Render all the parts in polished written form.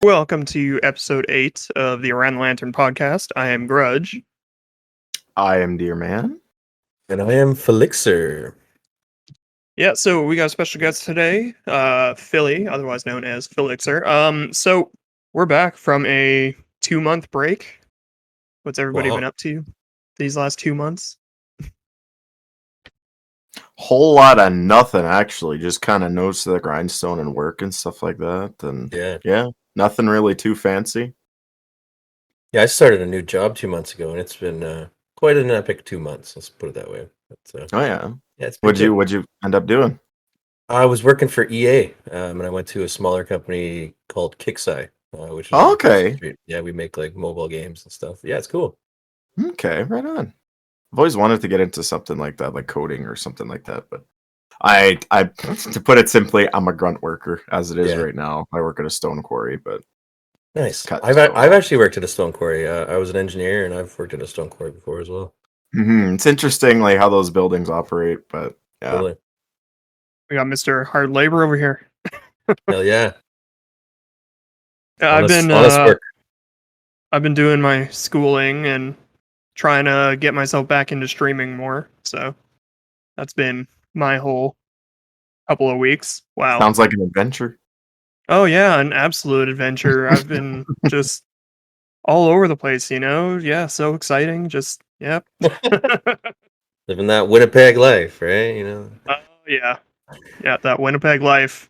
Welcome to episode 8 of the Around the Lantern podcast. I am Grudge. I am Dear Man. And I am PhiliXir. Yeah, so we got a special guest today, Philly, otherwise known as PhiliXir. So we're back from a 2-month break. What's everybody been up to these last 2 months? Whole lot of nothing, actually. Just kind of nose to the grindstone and work and stuff like that. And yeah, nothing really too fancy. Yeah, I started a new job 2 months ago, and it's been quite an epic 2 months. Let's put it that way. But, Oh yeah, it's what'd you end up doing? I was working for EA, and I went to a smaller company called PhiliXir, which is okay. Yeah, we make like mobile games and stuff. Yeah, it's cool. Okay, right on. I've always wanted to get into something like that, like coding or something like that. But I to put it simply, I'm a grunt worker as it is right now. I work at a stone quarry, but nice. I've actually worked at a stone quarry. I was an engineer, and I've worked at a stone quarry before as well. It's interesting, like how those buildings operate. But yeah, totally. We got Mr. Hard Labor over here. Hell yeah! I've been doing my schooling and trying to get myself back into streaming more. So that's been my whole couple of weeks. Wow. Sounds like an adventure. Oh yeah, an absolute adventure. I've been just all over the place, Yeah, so exciting. Just yep. Living that Winnipeg life, right? Oh yeah. Yeah, that Winnipeg life.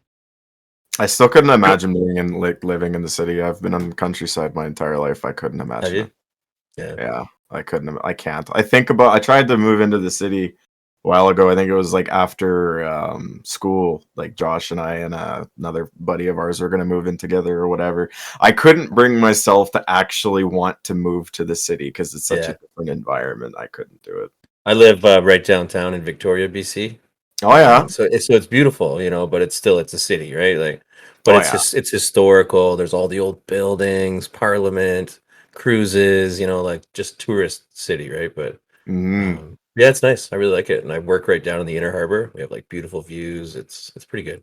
I still couldn't imagine living in the city. I've been on the countryside my entire life. I couldn't imagine it. Yeah, I couldn't. I can't. I tried to move into the city a while ago. I think it was like after school. Like Josh and I and another buddy of ours were going to move in together or whatever. I couldn't bring myself to actually want to move to the city because it's such a different environment. I couldn't do it. I live right downtown in Victoria, BC. Oh yeah. So it's beautiful, but it's a city, right? Like, but it's historical. There's all the old buildings, Parliament, cruises, like just tourist city, right? But yeah, it's nice. I really like it, and I work right down in the Inner Harbor. We have like beautiful views. It's pretty good.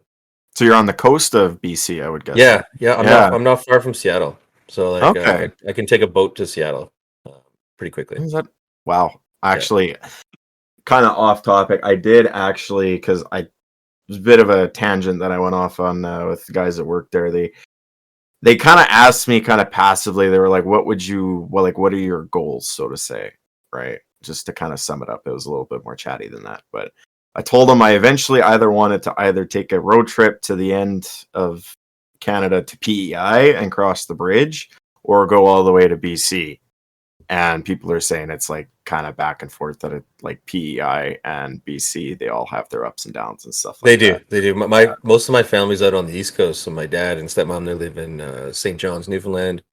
So you're on the coast of BC, I would guess. Yeah. I'm not far from Seattle, so like I can take a boat to Seattle pretty quickly. Is that wow? Actually. Kind of off topic. I did actually, because it was a bit of a tangent that I went off on with the guys that work there. They kind of asked me kind of passively. They were like, what are your goals, so to say, right? Just to kind of sum it up. It was a little bit more chatty than that. But I told them I eventually wanted to take a road trip to the end of Canada to PEI and cross the bridge, or go all the way to BC. And people are saying it's like kind of back and forth, that it like PEI and BC, they all have their ups and downs and stuff like that. They do. Most of my family's out on the East Coast, so my dad and stepmom, they live in St. John's, Newfoundland,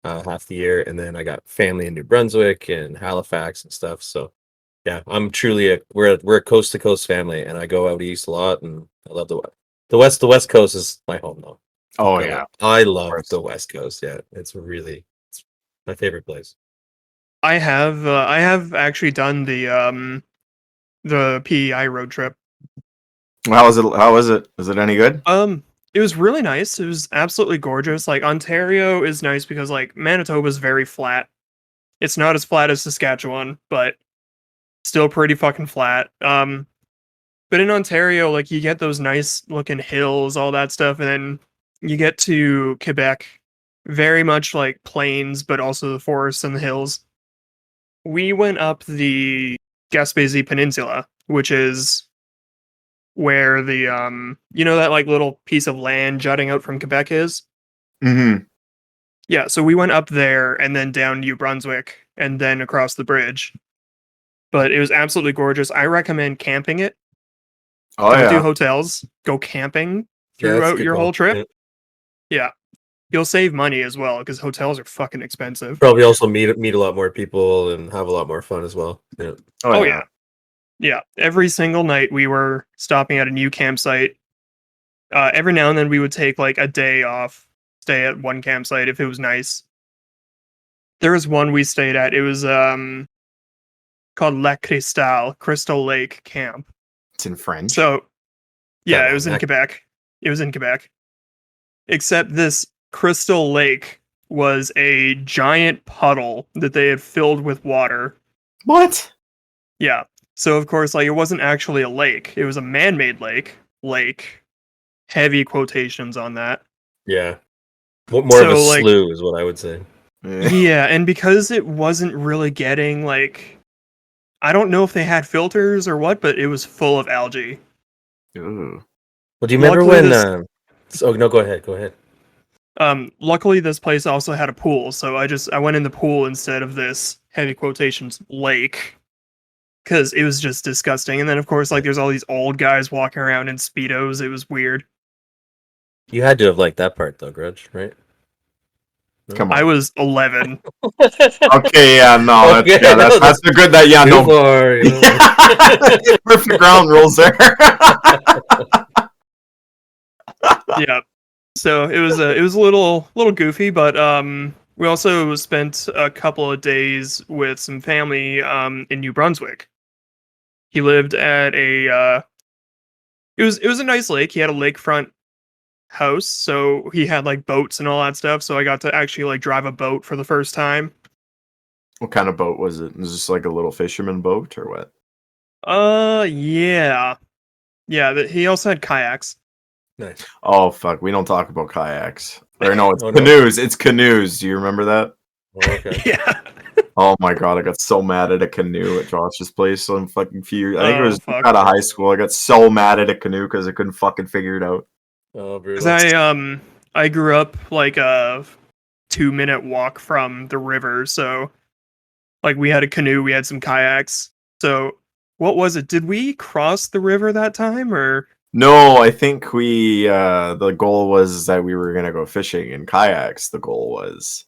half the year, and then I got family in New Brunswick and Halifax and stuff. So yeah, I'm truly we're a coast to coast family, and I go out east a lot, and I love the west. The West Coast is my home though. Oh yeah, I love the West Coast. Yeah, it's my favorite place. I have actually done the PEI road trip. How was it? Was it any good? It was really nice. It was absolutely gorgeous. Like, Ontario is nice because like Manitoba is very flat. It's not as flat as Saskatchewan, but still pretty fucking flat. But in Ontario, like, you get those nice looking hills, all that stuff, and then you get to Quebec, very much like plains, but also the forests and the hills. We went up the Gaspésie Peninsula, which is where the that like little piece of land jutting out from Quebec is. Mm-hmm. Yeah, so we went up there and then down New Brunswick and then across the bridge. But it was absolutely gorgeous. I recommend camping it. Don't do hotels. Go camping throughout your whole trip. Yeah. You'll save money as well, because hotels are fucking expensive. Probably also meet a lot more people and have a lot more fun as well. Yeah. Oh yeah. Yeah. Every single night we were stopping at a new campsite. Every now and then we would take like a day off, stay at one campsite if it was nice. There was one we stayed at. It was called Le Cristal, Crystal Lake Camp. It's in French. So yeah, it was in Quebec. Except this Crystal Lake was a giant puddle that they had filled with water. What? Yeah. So of course, like it wasn't actually a lake. It was a man-made lake. Lake. Heavy quotations on that. Yeah. More of a So like slough is what I would say. yeah, and because it wasn't really getting like I don't know if they had filters or what, but it was full of algae. Ooh. Well, do you remember Luckily when? this Oh no, go ahead. Go ahead. luckily this place also had a pool, so I went in the pool instead of this heavy quotations lake because it was just disgusting. And then of course like there's all these old guys walking around in speedos. It was weird. You had to have liked that part though, Grudge, right? Come I on. was 11. Okay, yeah, no, Okay, that's no, a good that yeah, too no. far, you know? Perfect ground rules there. Yeah. So it was a little goofy, but we also spent a couple of days with some family in New Brunswick. He lived at a it was a nice lake. He had a lakefront house, so he had like boats and all that stuff. So I got to actually like drive a boat for the first time. What kind of boat was it? Was it just like a little fisherman boat or what? Yeah. Yeah, he also had kayaks. Nice. Oh fuck, we don't talk about kayaks. Or no, it's Oh, no. canoes. It's canoes. Do you remember that? Oh, okay. Yeah. Oh my god, I got so mad at a canoe at Josh's place some fucking few. I think it Oh was fuck. out of high school. I got so mad at a canoe because I couldn't fucking figure it out. Oh, Cuz brutal. I grew up like a 2-minute walk from the river, so like we had a canoe, we had some kayaks. So what was it? Did we cross the river that time or No, I think we the goal was that we were gonna go fishing in kayaks. The goal was.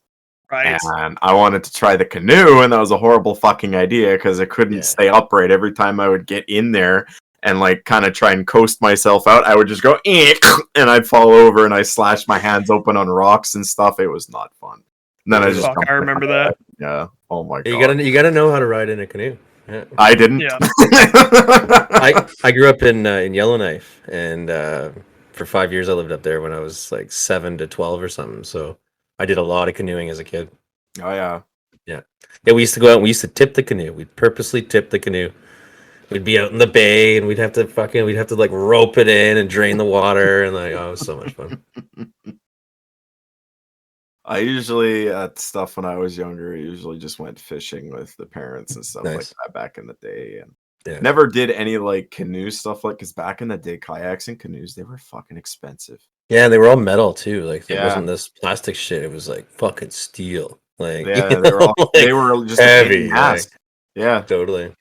right? And I wanted to try the canoe, and that was a horrible fucking idea because I couldn't Yeah. stay upright. Every time I would get in there and like kind of try and coast myself out, I would just go and I'd fall over and I slashed my hands open on rocks and stuff. It was not fun. And then I just Fuck, jumped I in the remember kayak. that. Yeah. Oh my You god. gotta know how to ride in a canoe. Yeah. I didn't. Yeah. I grew up in Yellowknife, and for 5 years I lived up there when I was like 7 to 12 or something. So I did a lot of canoeing as a kid. Oh yeah. Yeah, we used to go out and we used to tip the canoe. We'd purposely tip the canoe. We'd be out in the bay and we'd have to like rope it in and drain the water and like, oh, it was so much fun. I usually at stuff when I was younger, I usually just went fishing with the parents and stuff like Nice. that back in the day, and Yeah. never did any like canoe stuff like because back in the day, kayaks and canoes they were fucking expensive. Yeah, and they were all metal too. Like it Yeah. wasn't this plastic shit. It was like fucking steel. Like Yeah, you know, they like, were just a pain in heavy. the ass. Yeah, Totally.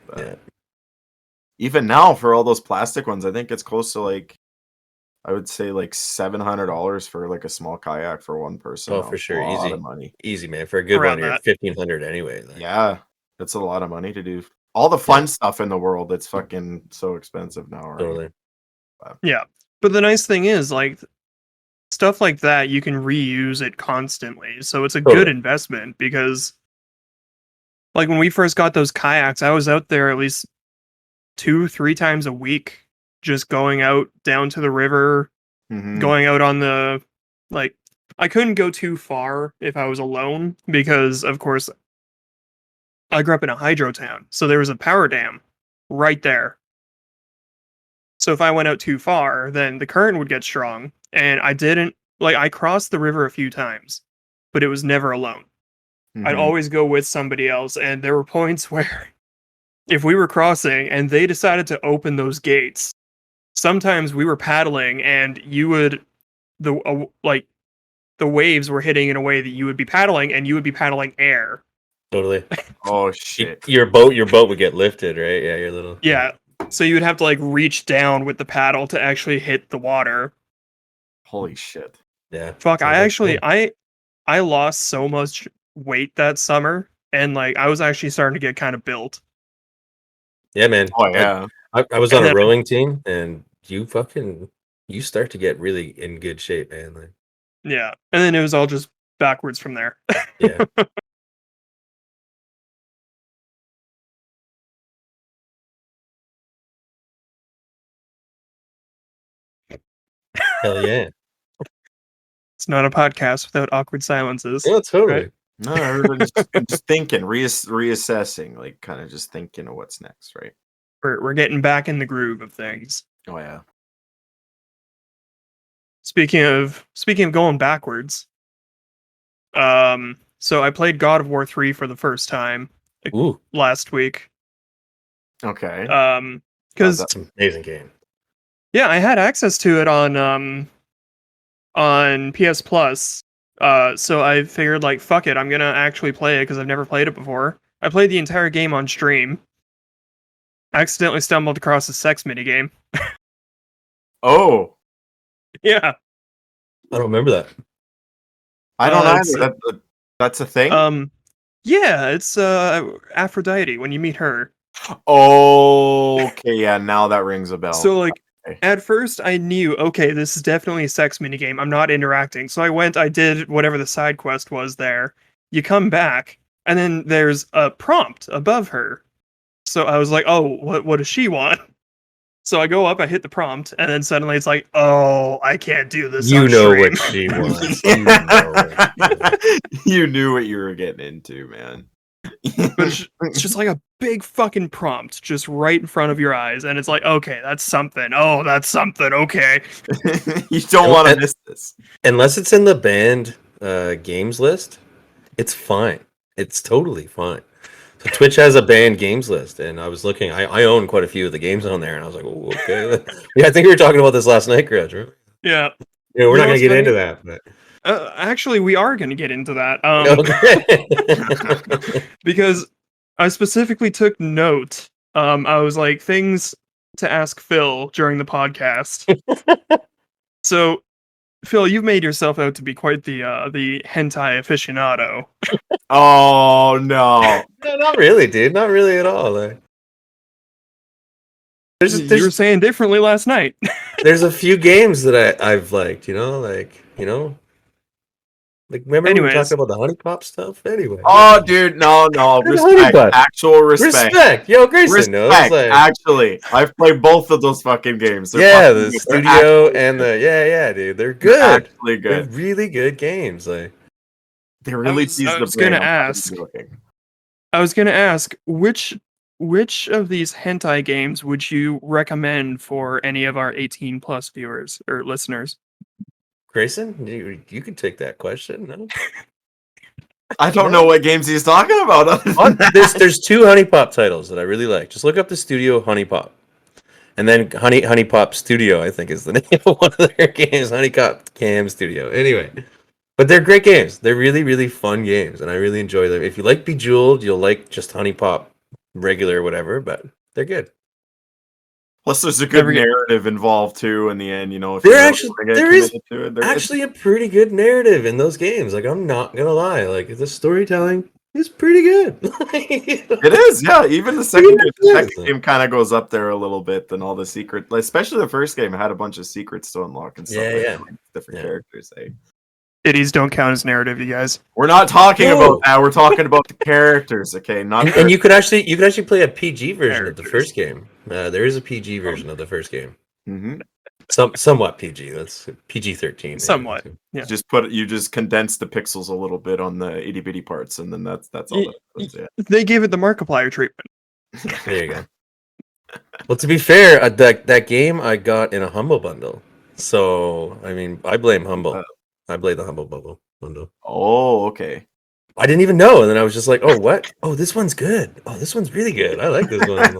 but Yeah. even now for all those plastic ones, I think it's close to like I would say like $700 for like a small kayak for one person. Oh, for sure. A lot Easy. of money. Easy, man. For a good Around one, you're that. 1,500 anyway. Like, Yeah, that's a lot of money to do all the fun Yeah. stuff in the world. It's fucking so expensive now, right? Totally. Yeah. But the nice thing is like stuff like that you can reuse it constantly. So it's a good Totally. investment because like when we first got those kayaks, I was out there at least 2-3 times a week just going out down to the river, Mhm. going out on the like I couldn't go too far if I was alone because of course I grew up in a hydro town. So there was a power dam right there. So if I went out too far, then the current would get strong and I didn't like I crossed the river a few times, but it was never alone. I'd Mhm. always go with somebody else and there were points where if we were crossing and they decided to open those gates, sometimes we were paddling and you would like the waves were hitting in a way that you would be paddling and you would be paddling air. Totally. Oh shit. Your boat would get lifted, right? Yeah, your little. Yeah. So you would have to like reach down with the paddle to actually hit the water. Holy shit. Yeah. Fuck, I Sounds like actually fun. I lost so much weight that summer and like I was actually starting to get kind of built. Yeah, man. Oh yeah. I was on And a then rowing team, and you start to get really in good shape, man. Like, yeah. And then it was all just backwards from there. yeah. Hell yeah. not a podcast without awkward silences. Yeah, totally. Right? No, everybody's just thinking, reassessing, like kind of just thinking of what's next, right? We're getting back in the groove of things. Oh yeah. Speaking of going backwards, so I played God of War 3 for the first time Ooh, last week. Okay. Because that's an amazing game. yeah, I had access to it on PS Plus. So I figured like fuck it, I'm gonna actually play it because I've never played it before. I played the entire game on stream. Accidentally stumbled across a sex minigame. Oh, Yeah. I don't remember that. I don't it's, either. That's a thing. Yeah, it's Aphrodite when you meet her. Okay, yeah, now that rings a bell. So like Okay. at first I knew, okay, this is definitely a sex minigame. I'm not interacting. So I did whatever the side quest was there. You come back, and then there's a prompt above her. So I was like, oh, what does she want? So I go up, I hit the prompt, and then suddenly it's like, oh, I can't do this. You on know stream. what she wants. You know it. You knew what you were getting into, man. But it's just like a big fucking prompt just right in front of your eyes, and it's like, okay, that's something. Oh, that's something. Okay. You don't want to miss this. Unless it's in the banned games list, it's fine. It's totally fine. So Twitch has a banned games list, and I was looking. I own quite a few of the games on there, and I was like, oh, okay. Yeah, I think we were talking about this last night, Grudge. Right? Yeah. Yeah, we're You not know going to get what's into funny? that. But Actually, we are going to get into that. okay. Because I specifically took note. I was like, things to ask Phil during the podcast. So, Phil, you've made yourself out to be quite the hentai aficionado. Oh no. No, not really, dude. Not really at all. Like, You were there's saying differently last night. there's a few games that I've liked. Like remember we were Anyways. talking about the honey pop stuff? Anyway. Oh, dude, no. There's honey Respect. butt. Actual respect. Respect. Yo, Grayson knows. Respect. Like, Actually, I've played both of those fucking games. They're yeah, fucking the good. They're studio actually and good. yeah, dude. They're They're good. actually They're good. really good games. Like They really I tease the was brain. gonna I'm not ask. joking. I was gonna ask which of these hentai games would you recommend for any of our 18 plus viewers or listeners? Grayson, you can take that question. No? I don't know what games he's talking about. other than that. There's two honey pop titles that I really like. Just look up the studio honey pop. And then Honey Pop Studio, I think, is the name of one of their games. Honey Pop Cam Studio. Anyway, but they're great games. They're really, really fun games, and I really enjoy them. If you like Bejeweled, you'll like just Honey Pop regular, whatever. But they're good. Plus, there's a good narrative involved too. In the end, you know, if There you actually get there is committed to it, actually a pretty good narrative in those games. Like I'm not gonna lie, like the storytelling is pretty good. it is, yeah. Even the second game kind of goes up there a little bit than all the secret, especially the first game had a bunch of secrets to unlock and stuff. Like different characters. Hey, Titties don't count as narrative, you guys. we're not talking about that. We're talking about the characters, okay? Not and you could actually play a PG version of the first game. There is a PG version of the first game. Mm-hmm. Somewhat PG. That's PG-13. Somewhat. Yeah. You just condense the pixels a little bit on the itty bitty parts, and then that's all. They gave it the Markiplier treatment. There you go. Well, to be fair, that game I got in a Humble bundle. So I mean, I blame Humble. I blame the Humble bundle. Oh, okay. I didn't even know, and then I was just like, "Oh, what? Oh, this one's good. Oh, this one's really good. I like this one."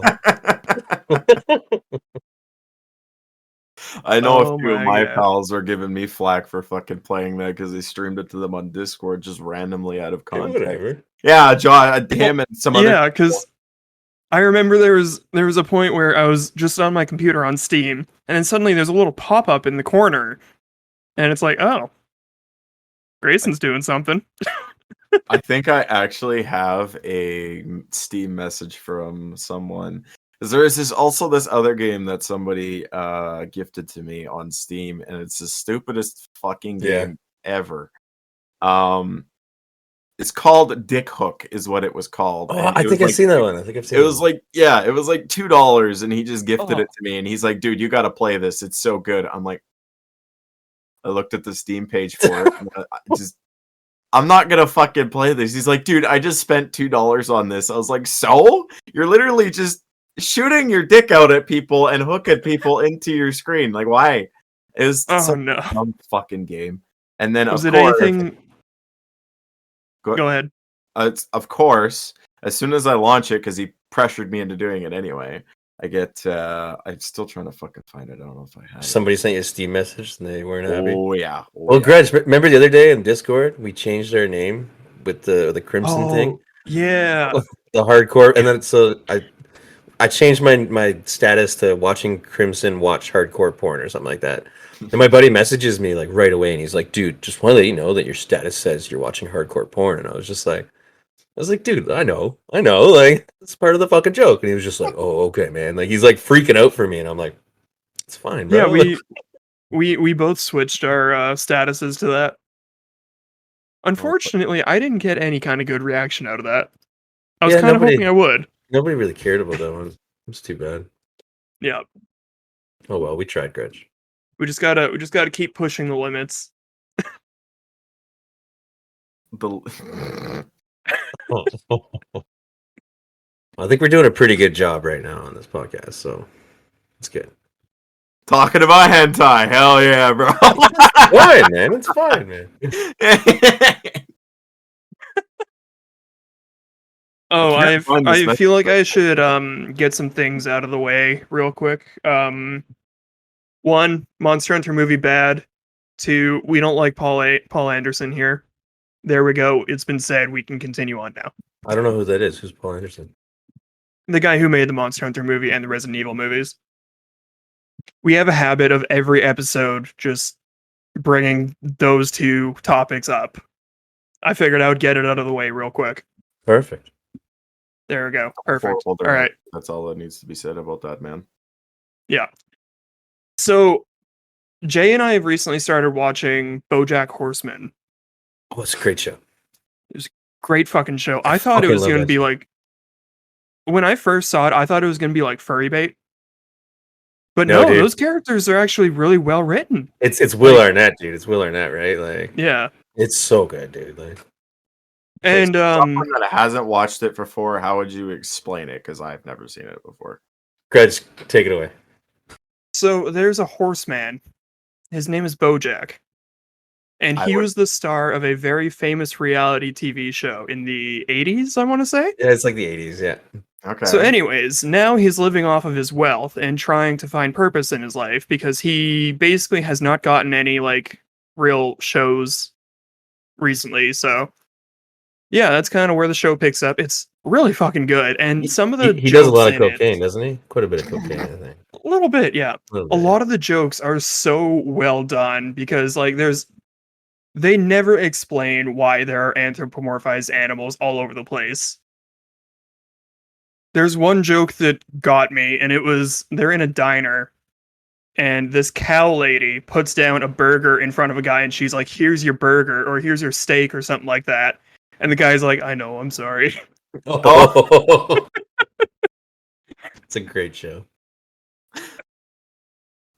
I know a few of my pals are giving me flack for fucking playing that because they streamed it to them on Discord just randomly out of context. Yeah, John, him and some other. Yeah, because I remember there was a point where I was just on my computer on Steam, and then suddenly there's a little pop up in the corner, and it's like, oh, Grayson's doing something. I think I actually have a Steam message from someone. There is this other game that somebody gifted to me on Steam, and it's the stupidest fucking game ever. It's called Dick Hook, is what it was called. Oh, I think I've seen that one. I think I've seen it. It was like $2, and he just gifted it to me, and he's like, "Dude, you got to play this. It's so good." I'm like, I looked at the Steam page for it. And I'm not gonna fucking play this. He's like, dude, I just spent $2 on this. I was like, so? You're literally just shooting your dick out at people and hooking people into your screen. Like, why? It was Oh such no. a dumb fucking game. And then Was of it course, anything? Go ahead. of course, as soon as I launch it, because he pressured me into doing it anyway, I get. I'm still trying to fucking find it. I don't know if I have. Somebody sent you a Steam message and they weren't happy. Oh yeah. Well, Greg, remember the other day in Discord we changed our name with the Crimson thing, Yeah. the hardcore, and then so I changed my status to watching Crimson watch hardcore porn or something like that. And my buddy messages me like right away, and he's like, "Dude, just want to let you know that your status says you're watching hardcore porn." And I was like, "Dude, I know, like it's part of the fucking joke." And he was just like, "Oh, okay, man." Like he's like freaking out for me, and I'm like, "It's fine, bro." Yeah, Like, we both switched our statuses to that. Unfortunately, I didn't get any kind of good reaction out of that. I was Yeah, kind of hoping I would. nobody really cared about that one. It's too bad. Yeah, Oh well, we tried, Gretch. we just gotta keep pushing the limits. The I think we're doing a pretty good job right now on this podcast, so it's good. talking about hentai, hell yeah, bro. Fine, man. It's fine, man. Oh, can't find this I feel like I should get some things out of the way real quick. One, Monster Hunter movie bad. Two, we don't like Paul Anderson here. There we go. It's been said. We can continue on now. I don't know who that is. Who's Paul Anderson? The guy who made the Monster Hunter movie and the Resident Evil movies. We have a habit of every episode just bringing those two topics up. I figured I would get it out of the way real quick. Perfect. There we go. Perfect. All All right. That's all that needs to be said about that, man. Yeah. So, Jay and I have recently started watching BoJack Horseman. Oh, it's a great show. Great fucking show. I thought it fucking was love going to that be show. like, when I first saw it, I thought it was going to be like furry bait. But No, no, dude. those characters are actually really well written. It's Will Arnett, dude. It's Will Arnett, right? Like, Yeah. it's so good, dude. Like, And someone that hasn't watched it before, how would you explain it? Because I've never seen it before. Greg, take it away. so there's a horseman. His name is BoJack. And he was the star of a very famous reality TV show in the 80s, I want to say. Yeah, it's like the 80s, yeah. Okay. So anyways, now he's living off of his wealth and trying to find purpose in his life because he basically has not gotten any like real shows recently. So yeah, that's kind of where the show picks up. It's really fucking good. And some of the He does a lot of jokes in cocaine, it, doesn't he? Quite a bit of cocaine, I think. a little bit, yeah. A A lot of the jokes are so well done because like they never explain why there are anthropomorphized animals all over the place. There's one joke that got me, and it was they're in a diner, and this cow lady puts down a burger in front of a guy, and she's like, "Here's your burger," or "Here's your steak," or something like that. And the guy's like, "I know, I'm sorry." Oh. It's a great show.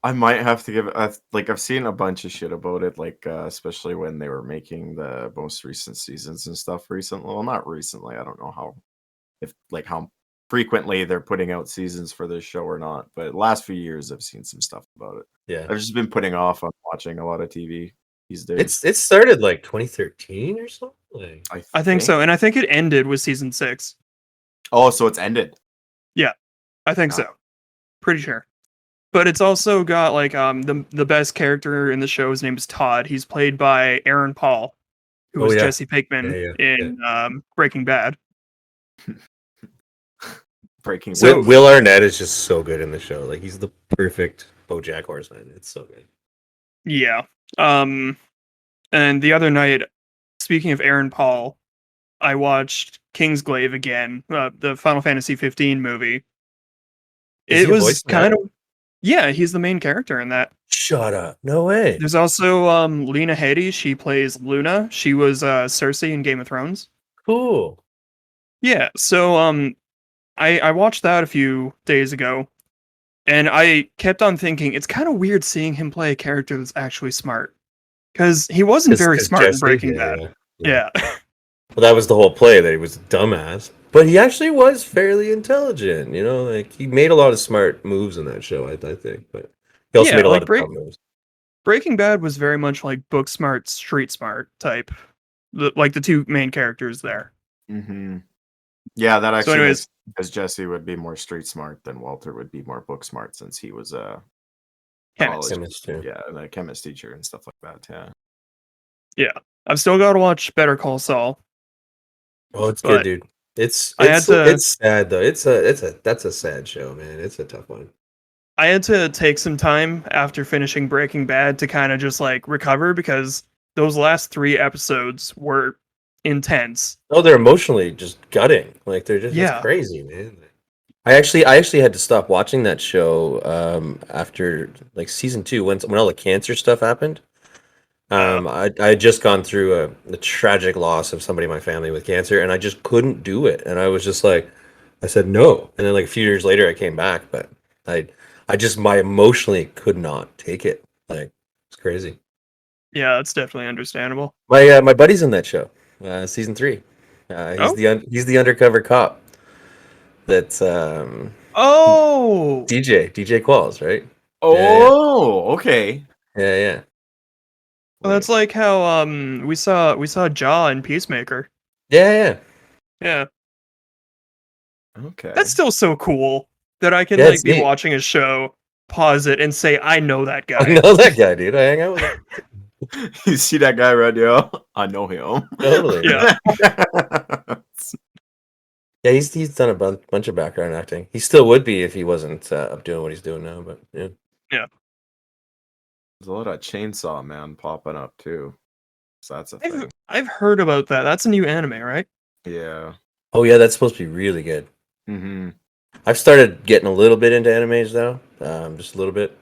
I might have to give it. Like I've seen a bunch of shit about it, like especially when they were making the most recent seasons and stuff recently. Well, not recently. I don't know how frequently they're putting out seasons for this show or not. But last few years, I've seen some stuff about it. Yeah. I've just been putting off on watching a lot of TV these days. It started like 2013 or something. Like, I think so, and I think it ended with season 6. Oh, so it's ended. I think so. Pretty sure. But it's also got like the best character in the show. His name is Todd. He's played by Aaron Paul, who was Jesse Pinkman in Breaking Bad. Breaking So- Bad. Will Arnett is just so good in the show. Like he's the perfect BoJack Horseman. It's so good. Yeah. And the other night, speaking of Aaron Paul, I watched Kingsglaive again, the Final Fantasy 15 movie. Is It he a was voice kind actor? of yeah, he's the main character in that. Shut up. No way. There's also Lena Headey. She plays Luna. She was Cersei in Game of Thrones. Cool. Yeah. So I watched that a few days ago, and I kept on thinking it's kind of weird seeing him play a character that's actually smart. because he wasn't very Because smart in Jesse, Breaking Bad. yeah. Yeah. Well, that was the whole play, that he was a dumbass, but he actually was fairly intelligent. You know, like he made a lot of smart moves in that show. I think, but he also Yeah, made a lot like of dumb moves. Breaking Bad was very much like book smart, street smart type. Like the two main characters there. Mm-hmm. Yeah, that So, actually anyways, makes, because Jesse would be more street smart than Walter would be more book smart, since he was a college, Chemist, yeah. yeah, and a chemist teacher and stuff like that. Yeah. yeah, I've still got to watch Better Call Saul, Oh, it's good, but dude. It's I had it's to it's sad though. That's a sad show, man. It's a tough one. I had to take some time after finishing Breaking Bad to kind of just like recover because those last 3 episodes were intense. Oh, they're emotionally just gutting. Like they're just, it's Yeah. crazy, man. I actually had to stop watching that show after like season 2, when all the cancer stuff happened. I had just gone through a tragic loss of somebody in my family with cancer, and I just couldn't do it. And I was just like, I said no. And then like a few years later, I came back, but I I just, my emotionally could not take it. Like it's crazy. Yeah, that's definitely understandable. My buddy's in that show, season 3. He's Oh. he's the undercover cop. That's Oh. DJ Qualls, right? Oh, okay. Yeah. Well, that's like how we saw Jaw in Peacemaker. Yeah. Yeah. Okay. That's still so cool that I can Yeah, like it's be neat. watching a show, pause it, and say I know that I guy. know that guy, dude. I hang out with him. You see that guy right there? I know him. Totally. Yeah. Yeah, he's done a bunch of background acting. He still would be if he wasn't up doing what he's doing now. But yeah. Yeah. There's a lot of Chainsaw Man popping up too. So that's a thing. I've heard about that. That's a new anime, right? Yeah. Oh yeah, that's supposed to be really good. Mm-hmm. I've started getting a little bit into animes though, just a little bit.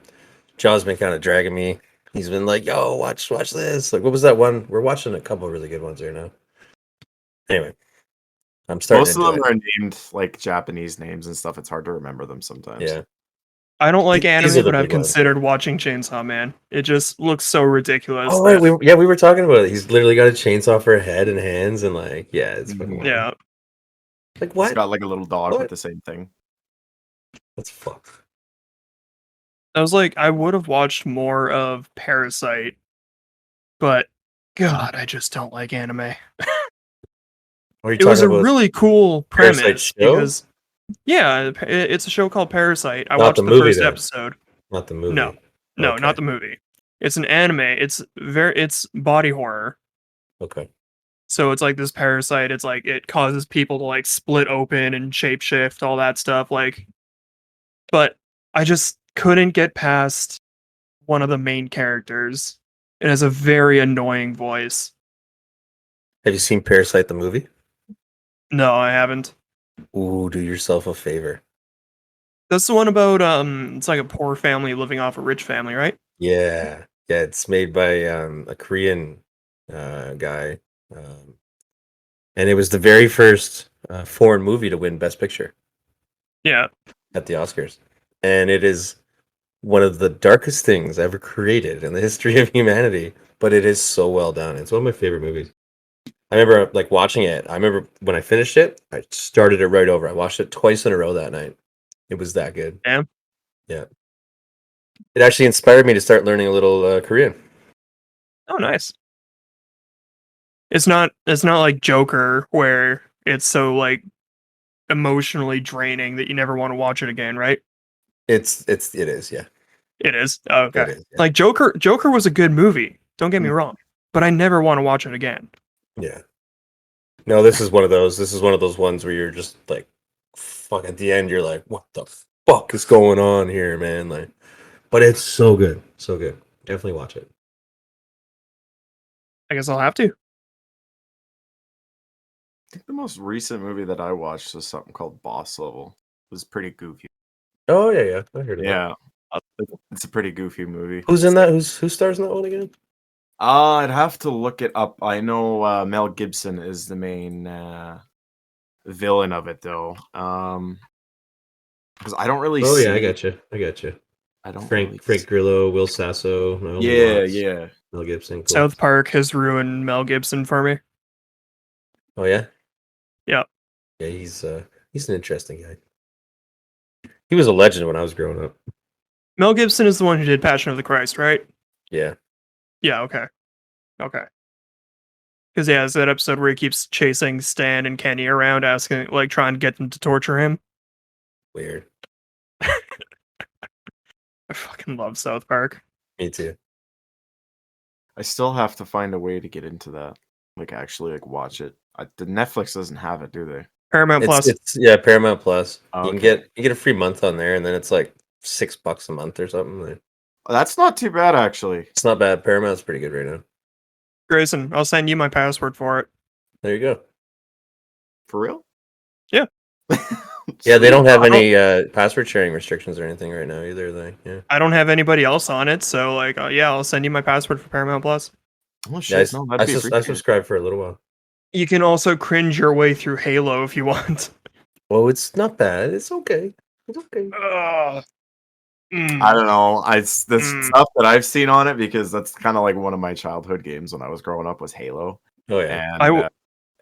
John's been kind of dragging me. He's been like, "Yo, watch this." Like, what was that one? We're watching a couple of really good ones here now. Anyway, I'm starting Most to of enjoy them it. are named like Japanese names and stuff. It's hard to remember them sometimes. Yeah, I don't like these are anime, the but I've big ones. considered watching Chainsaw Man. It just looks so ridiculous. Oh right, That, we were talking about it. He's literally got a chainsaw for a head and hands, and like, yeah, it's fucking wild. yeah. Like It's what? got like a little dog What? with the same thing. That's fucked. I was like, I would have watched more of Parasite, but God, I just don't like anime. What are you It was talking a about? really cool Parasite premise show? because, yeah, it's a show called Parasite. I Not watched the the movie, first then. episode. Not the No, movie. no, Okay. not the movie. It's an anime. It's body horror. Okay. So it's like this parasite. It's like it causes people to like split open and shapeshift, all that stuff. Like, but I just couldn't get past one of the main characters. It has a very annoying voice. Have you seen Parasite the movie? No, I haven't. Ooh, do yourself a favor. That's the one about it's like a poor family living off a rich family, right? Yeah. Yeah, it's made by a Korean guy. And it was the very first foreign movie to win Best Picture Yeah. at the Oscars. And it is one of the darkest things ever created in the history of humanity, but it is so well done. It's one of my favorite movies. I remember like watching it. I remember when I finished it, I started it right over. I watched it twice in a row that night. It was that good. Damn. Yeah. It actually inspired me to start learning a little Korean. Oh, nice. It's not like Joker where it's so like emotionally draining that you never want to watch it again, right? It is, yeah. It is. Oh, okay. It is, yeah. Like Joker was a good movie. Don't get me Mm. wrong, but I never want to watch it again. Yeah. No, this is one of those. This is one of those ones where you're just like, fuck. At the end, you're like, what the fuck is going on here, man? Like, but it's so good, so good. Definitely watch it. I guess I'll have to. I think the most recent movie that I watched was something called Boss Level. It was pretty goofy. Oh yeah. I heard of that. Yeah. It's a pretty goofy movie. Who's in that? Who stars in that one again? I'd have to look it up. I know Mel Gibson is the main villain of it, though. Because I don't really Oh see. yeah, I got you. I don't Frank really Grillo, Will Sasso, Naomi Yeah, Watts. yeah. Mel Gibson. Cool. South Park has ruined Mel Gibson for me. Oh yeah. Yeah. Yeah, he's an interesting guy. He was a legend when I was growing up. Mel Gibson is the one who did Passion of the Christ, right? Yeah. Yeah, okay. Okay. Because, yeah, it's that episode where he keeps chasing Stan and Kenny around, asking, like, trying to get them to torture him. Weird. I fucking love South Park. Me too. I still have to find a way to get into that. Like, actually, like, watch it. The Netflix doesn't have it, do they? Paramount Plus. It's Paramount Plus. Oh, You can okay. get a free month on there, and then it's like $6 a month or something. Like, That's not too bad, actually. it's not bad. Paramount's pretty good right now. Grayson, I'll send you my password for it. There you go. For real? Yeah. Yeah, they don't have any password sharing restrictions or anything right now either. Yeah. I don't have anybody else on it, so, like, yeah, I'll send you my password for Paramount Plus. Oh, Yeah, shit. No, that'd be I appreciated. subscribed for a little while. You can also cringe your way through Halo if you want. Well, it's not bad. It's okay. It's okay. Ugh. I don't know. Stuff that I've seen on it, because that's kind of like one of my childhood games when I was growing up, was Halo. Oh yeah. And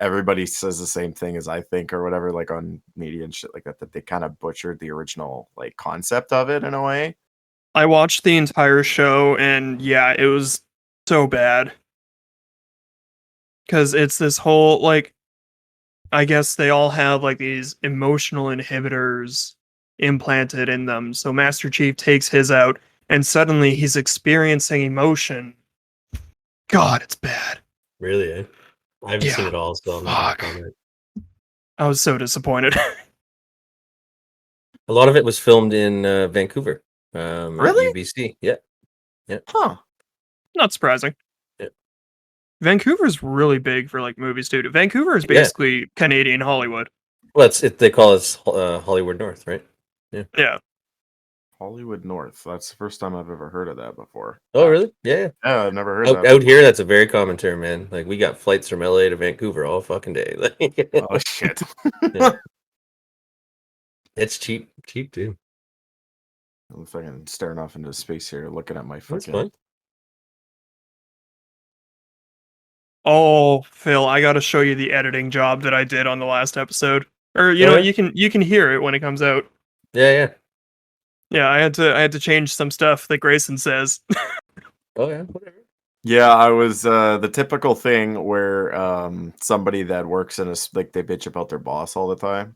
everybody says the same thing as I think, or whatever, like on media and shit like that, that they kind of butchered the original like concept of it in a way. I watched the entire show, and yeah, it was so bad. Because it's this whole, like, I guess they all have, like, these emotional inhibitors implanted in them. So Master Chief takes his out, and suddenly he's experiencing emotion. God, it's bad. Really? Eh? I haven't seen it all, so I'm not gonna comment. I was so disappointed. A lot of it was filmed in Vancouver. Really? At UBC. Yeah. Huh. Not surprising. Yeah. Vancouver's really big for, like, movies, too. Vancouver is basically Canadian Hollywood. Well, they call it Hollywood North, right? Yeah. Hollywood North. That's the first time I've ever heard of that before. Oh, really? Yeah. Yeah, I've never heard Out, that. out here, that's a very common term, man. Like, we got flights from LA to Vancouver all fucking day. Oh shit. Yeah. It's cheap too. I'm fucking staring off into space here, looking at my That's fucking. fun. Oh, Phil, I gotta show you the editing job that I did on the last episode. Or, you Oh, know, yeah? you can hear it when it comes out. Yeah. Yeah, I had to change some stuff that Grayson says. Oh yeah, whatever. Yeah, I was the typical thing where somebody that works in like, they bitch about their boss all the time.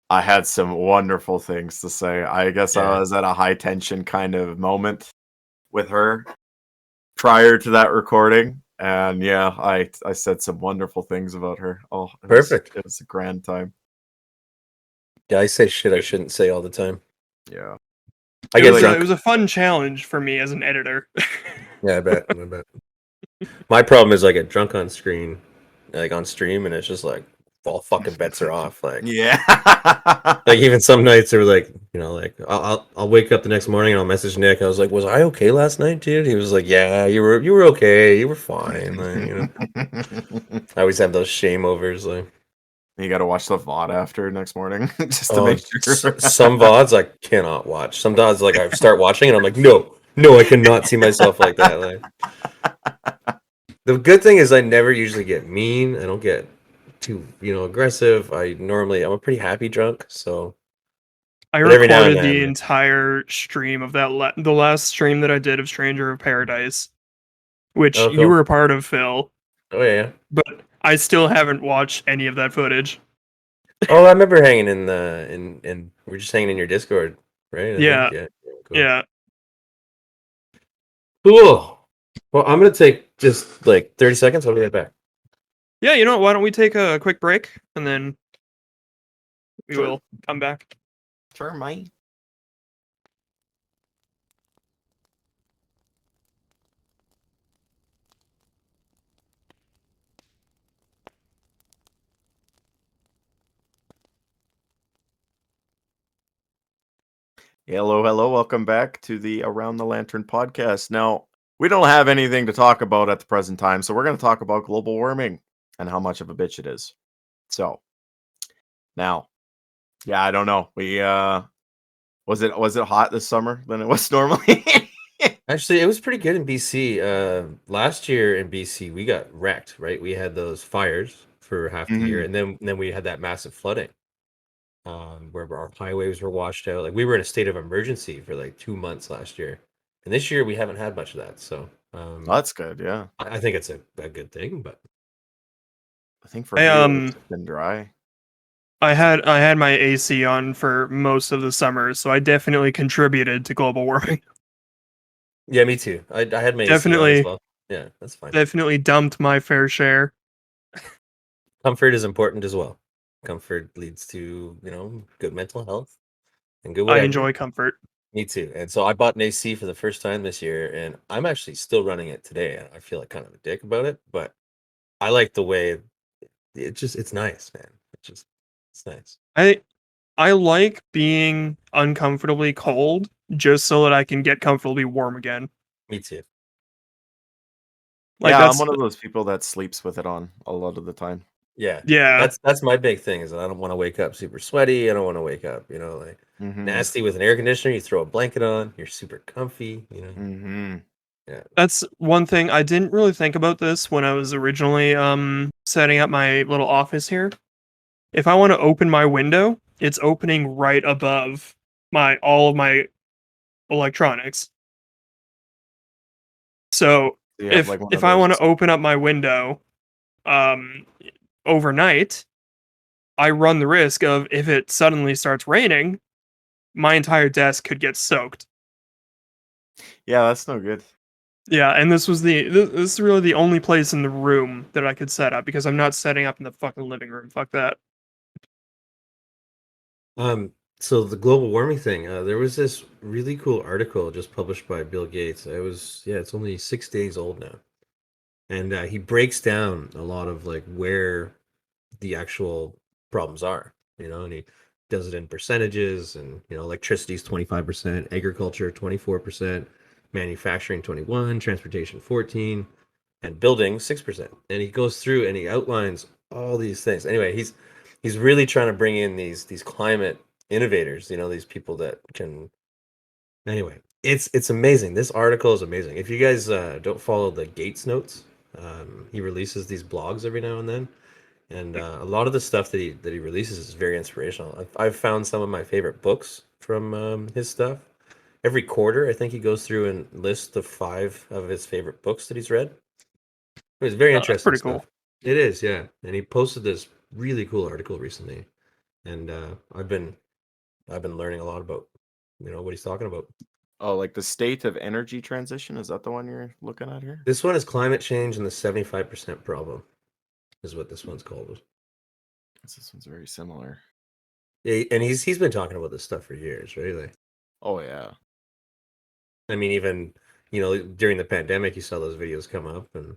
I had some wonderful things to say. I guess I was at a high tension kind of moment with her prior to that recording, and yeah, I said some wonderful things about her. Oh, Perfect. It was a grand time. Yeah, I say shit I shouldn't say all the time. Yeah, I get It drunk. was a fun challenge for me as an editor. Yeah, I bet. My problem is I get drunk on screen, like on stream, and it's just like all fucking bets are off. Like, yeah. like even some nights they were like, you know, like I'll wake up the next morning and I'll message Nick. I was like, was I okay last night, dude? He was like, yeah, you were okay, you were fine. Like, you know, I always have those shame overs. Like, you got to watch the VOD after next morning just to make sure. Some VODs I cannot watch. Some VODs like I start watching and I'm like, no, I cannot see myself like that. Like, the good thing is I never usually get mean. I don't get too, aggressive. I'm a pretty happy drunk, so I but every now and recorded the then. entire stream of that the last stream that I did of Stranger of Paradise, which Oh, you cool. were a part of, Phil. Oh yeah. But I still haven't watched any of that footage. Oh, I remember hanging in we're just hanging in your Discord, right? I Yeah. think. Cool. Yeah. Cool. Well, I'm gonna take just like 30 seconds. I'll be right back. Yeah, you know what? Why don't we take a quick break and then we will come back. Sure, mate. Hello, welcome back to the Around the Lantern podcast. Now, we don't have anything to talk about at the present time, so we're going to talk about global warming and how much of a bitch it is. So, now, yeah, I don't know. We was it hot this summer than it was normally? Actually, it was pretty good in BC. Last year in BC, we got wrecked, right? We had those fires for half the year, Mhm. and then we had that massive flooding, where our highways were washed out. Like we were in a state of emergency for like 2 months last year, and this year we haven't had much of that. So Oh, that's good, yeah. I think it's a good thing. But I think for I here, it's just been dry. I had my AC on for most of the summer, so I definitely contributed to global warming. yeah, me too. I had my AC on as Definitely well. Yeah, that's fine. definitely dumped my fair share. Comfort is important as well. Comfort leads to, good mental health and good I whatever. enjoy comfort. Me too. And so I bought an AC for the first time this year, and I'm actually still running it today. And I feel like kind of a dick about it, but I like the way it's nice, man. It's nice. I I like being uncomfortably cold just so that I can get comfortably warm again. Me too. Like Yeah, I'm that's one of those people that sleeps with it on a lot of the time. Yeah. yeah, That's my big thing is that I don't want to wake up super sweaty. I don't want to wake up, like Mhm. nasty with an air conditioner. You throw a blanket on, you're super comfy. Mhm. Yeah. that's one thing I didn't really think about this when I was originally setting up my little office here. If I want to open my window, it's opening right above my all of my electronics. So So you have, if like, one of if I want those. to open up my window um overnight, I run the risk of if it suddenly starts raining, my entire desk could get soaked. Yeah, that's no good. Yeah, and this is really the only place in the room that I could set up because I'm not setting up in the fucking living room. Fuck that. So the global warming thing, there was this really cool article just published by Bill Gates. It's only 6 days old now, and he breaks down a lot of like where the actual problems are, and he does it in percentages, and electricity is 25%, agriculture 24%, manufacturing 21, transportation 14, and building 6%. And he goes through and he outlines all these things. Anyway, he's really trying to bring in these climate innovators, these people that can. Anyway, it's amazing. This article is amazing. If you guys don't follow the Gates notes, he releases these blogs every now and then, and a lot of the stuff that he releases is very inspirational. I've found some of my favorite books from his stuff. Every quarter, I think he goes through and lists the 5 of his favorite books that he's read. It's very That's interesting pretty cool. stuff. It is, yeah. And he posted this really cool article recently, and I've been learning a lot about what he's talking about. Oh, like the state of energy transition, is that the one you're looking at here? This one is climate change and the 75% problem, is what this one's called. This one's very similar. Yeah, and he's been talking about this stuff for years, right? Like, Oh, yeah. I mean, even during the pandemic, you saw those videos come up, and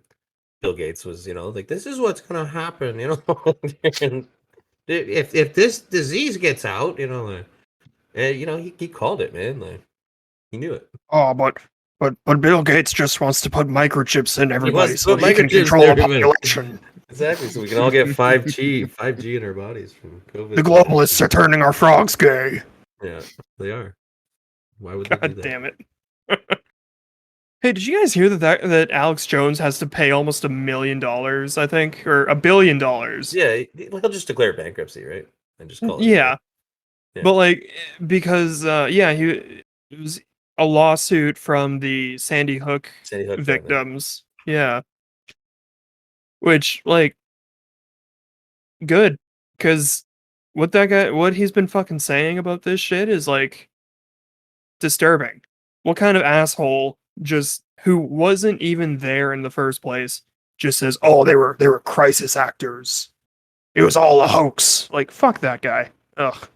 Bill Gates was like, "This is what's gonna happen," and if this disease gets out, he called it, man. Like he knew it. Oh, but Bill Gates just wants to put microchips in He wants everybody to so put that he can microchips in control a everybody. population. Exactly, so we can all get 5G in our bodies from The COVID. globalists are turning our frogs gay. Yeah, they are. Why would they do God that? damn it. Hey, did you guys hear that Alex Jones has to pay almost $1 million, I think, or $1 billion? Yeah, he'll just declare bankruptcy, right? And just call it a day. Yeah, Yeah. but like because yeah, it was a lawsuit from the Sandy Hook Sandy Hook family. victims. Yeah, which like good because what he's been fucking saying about this shit is like disturbing. What kind of asshole just who wasn't even there in the first place just says, "Oh, they were crisis actors. It was all a hoax." Like fuck that guy. Ugh.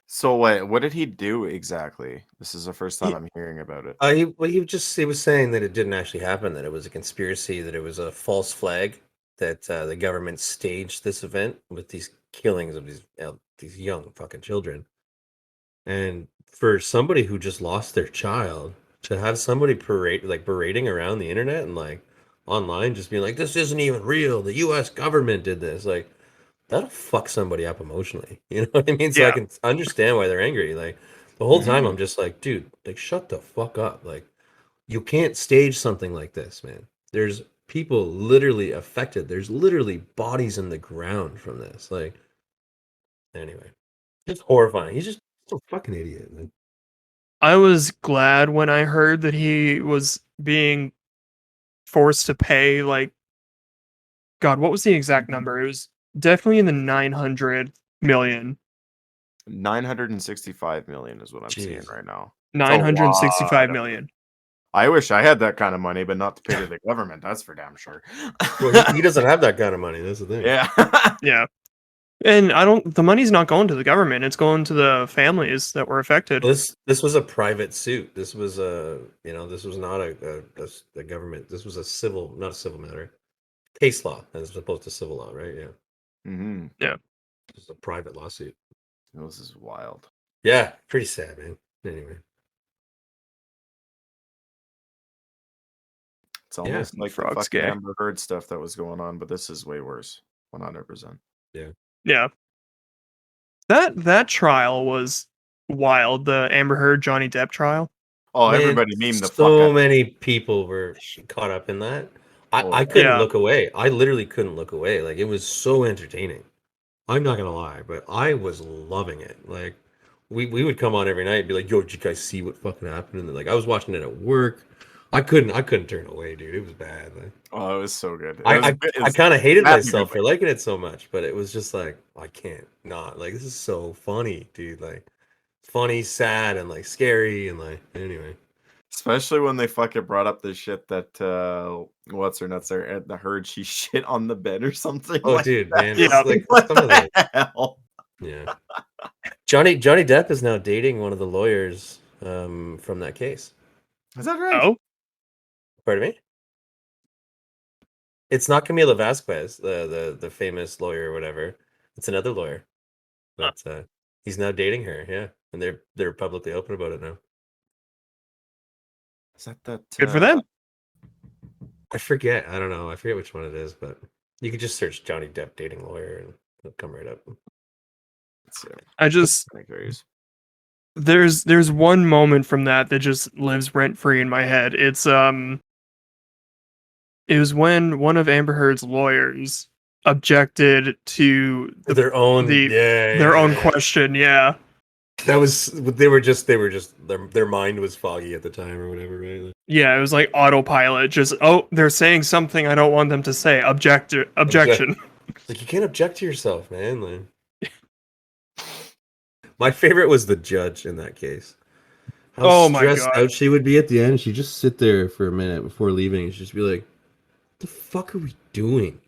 So what did he do exactly? This is the first time He, I'm hearing about it. he was saying that it didn't actually happen, that it was a conspiracy, that it was a false flag, that the government staged this event with these killings of these young fucking children. And for somebody who just lost their child to have somebody berating around the internet and like online, just being like, "This isn't even real. The U.S. government did this." Like that'll fuck somebody up emotionally. You know what I mean? So I Yeah. can understand why they're angry. Like the whole time Mhm. I'm just like, dude, like shut the fuck up. Like you can't stage something like this, man. There's people literally affected. There's literally bodies in the ground from this. Like, anyway, it's horrifying. He's just a fucking idiot, man. I was glad when I heard that he was being forced to pay, like, God, what was the exact number? It was definitely in the 900 million. 965 million is what I'm seeing Jeez. right now. It's a 965 lot. million. I wish I had that kind of money, but not to pay to the government. That's for damn sure. Well, he doesn't have that kind of money. That's the thing. Yeah. Yeah. And the money's not going to the government, it's going to the families that were affected. Well, this was a private suit. This was this was not a government. This was a civil, not a civil matter. Case law as opposed to civil law, right? Yeah. Mm-hmm. Yeah. It's a private lawsuit. This is wild. Yeah, pretty sad, man. Anyway. It's almost like the Frog's fucking gay. Amber Heard stuff that was going on, but this is way worse. 100%. Yeah. That trial was wild, the Amber Heard Johnny Depp trial. Oh, Man, everybody memed the fuck so out. many people were caught up in that. Oh, I couldn't yeah. look away. I literally couldn't look away. Like, it was so entertaining. I'm not gonna lie, but I was loving it. Like, we would come on every night and be like, "Yo, did you guys see what fucking happened?" And then, like, I was watching it at work. I couldn't turn away, dude. It was bad. Like, Oh, it was so good. I kind of hated bad in a myself good for liking it so much, but it was just like, I can't not. Like, this is so funny, dude. Like, funny, sad, and like scary, and like, anyway. Especially when they fucking brought up the shit that what's her nuts there at the Heard she shit on the bed or something. Oh, like dude, that. man, Yeah. it's like What some of the the hell? yeah. Johnny Depp is now dating one of the lawyers from that case. Is that right? Oh, Pardon me? It's not Camila Vasquez, the famous lawyer or whatever. It's another lawyer. But he's now dating her, yeah. And they're publicly open about it now. Is that good for them. I forget. I don't know. I forget which one it is, but you could just search Johnny Depp dating lawyer and it'll come right up. I just Kinda curious. there's one moment from that just lives rent free in my head. It was when one of Amber Heard's lawyers objected to Their own their own question. Yeah. That was they were just their mind was foggy at the time or whatever, right? Like, Yeah, it was like autopilot. Just they're saying something I don't want them to say. Objection. like, you can't object to yourself, man. Like, my favorite was the judge in that case. How Oh my stressed God. out she would be at the end. She'd just sit there for a minute before leaving and she'd just be like, "What the fuck are we doing?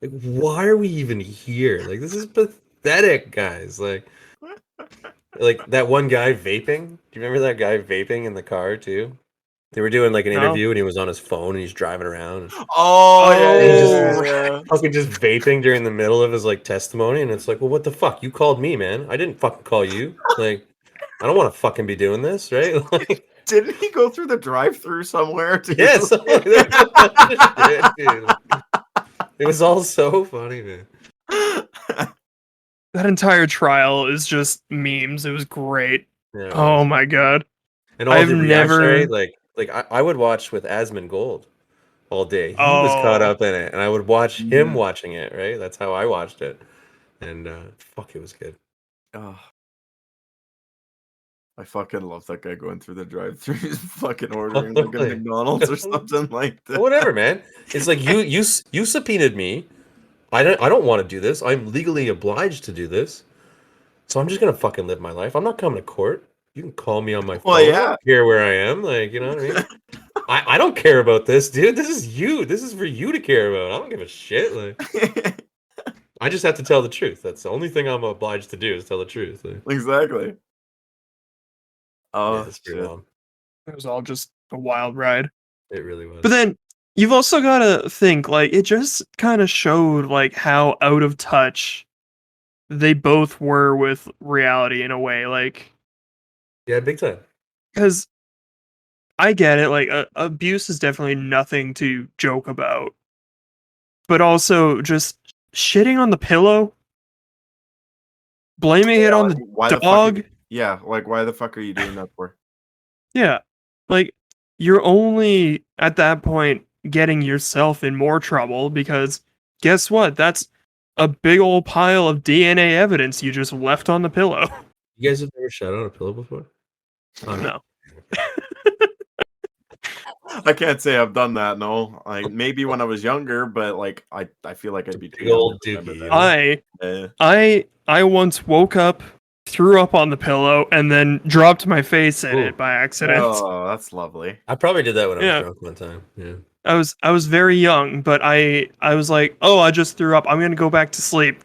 Like, why are we even here? Like, this is pathetic, guys." Like that one guy vaping. Do you remember that guy vaping in the car too? They were doing like an No. interview and he was on his phone and he's driving around. Oh, yeah. Fucking just vaping during the middle of his like testimony, and it's like, well, what the fuck? You called me, man. I didn't fucking call you. Like, I don't want to fucking be doing this, right? Like, Didn't he go through the drive-through somewhere too? yes, yeah, dude. It was all so funny, man. That entire trial is just memes. It was great. Yeah, it Oh was. my God. And all I've the never- reactionary, like I would watch with Asmongold all day. He was caught up in it, and I would watch him watching it. Right, that's how I watched it, and fuck, it was good. Oh. I fucking love that guy going through the drive-thru, fucking ordering like a McDonald's or something like that. Whatever, man. It's like you subpoenaed me. I don't want to do this. I'm legally obliged to do this. So I'm just gonna fucking live my life. I'm not coming to court. You can call me on my phone. Well, I yeah. don't care where I am. Like, you know what I mean? I don't care about this, dude. This is you. This is for you to care about. I don't give a shit. Like, I just have to tell the truth. That's the only thing I'm obliged to do is tell the truth. Like, Exactly. Oh, yeah, it's pretty shit. long. It was all just a wild ride. It really was. But then you've also got to think, like, it just kind of showed like how out of touch they both were with reality in a way. Like, yeah, big time. because I get it, like abuse is definitely nothing to joke about, but also just shitting on the pillow, blaming it on the Why the fuck dog. yeah, like why the fuck are you doing that for? Yeah, like you're only at that point getting yourself in more trouble because guess what? That's a big old pile of DNA evidence you just left on the pillow. You guys have never shot on a pillow before? Oh, No. I can't say I've done that. No, maybe when I was younger, but like I feel like I'd be too Big young old to remember dookie, that. you know? I once woke up, threw up on the pillow, and then dropped my face in Ooh. it by accident. Oh, that's lovely. I probably did that when I was Yeah. drunk one time. Yeah. I was very young, but I was like, oh, I just threw up. I'm gonna go back to sleep.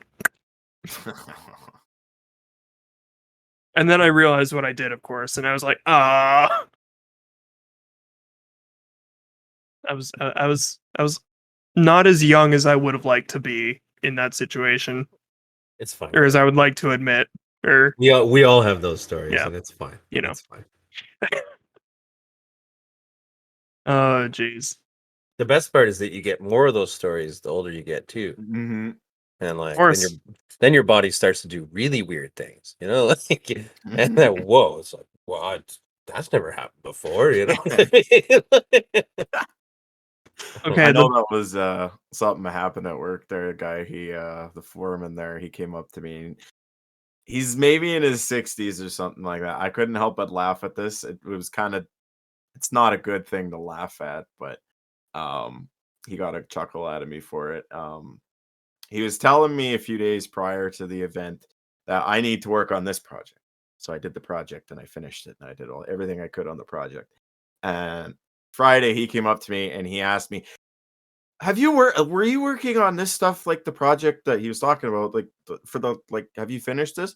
And then I realized what I did, of course, and I was like, ah. I was not as young as I would have liked to be in that situation, It's fine. or as I would like to admit, or We all have those stories, Yeah. and it's fine. You know. It's fine. oh jeez. The best part is that you get more of those stories the older you get too, hmm and like course. then your body starts to do really weird things, you know, like and then whoa, it's like what that's never happened before, you know. What I mean? Okay, I know the that was something that happened at work there. A guy, the foreman there, he came up to me and he's maybe in his 60s or something like that. I couldn't help but laugh at this. It was kind of, it's not a good thing to laugh at, but he got a chuckle out of me for it. He was telling me a few days prior to the event that I need to work on this project. So I did the project and I finished it and I did everything I could on the project. And Friday he came up to me and he asked me, "Have you were you working on this stuff like the project that he was talking about like for the like have you finished this?"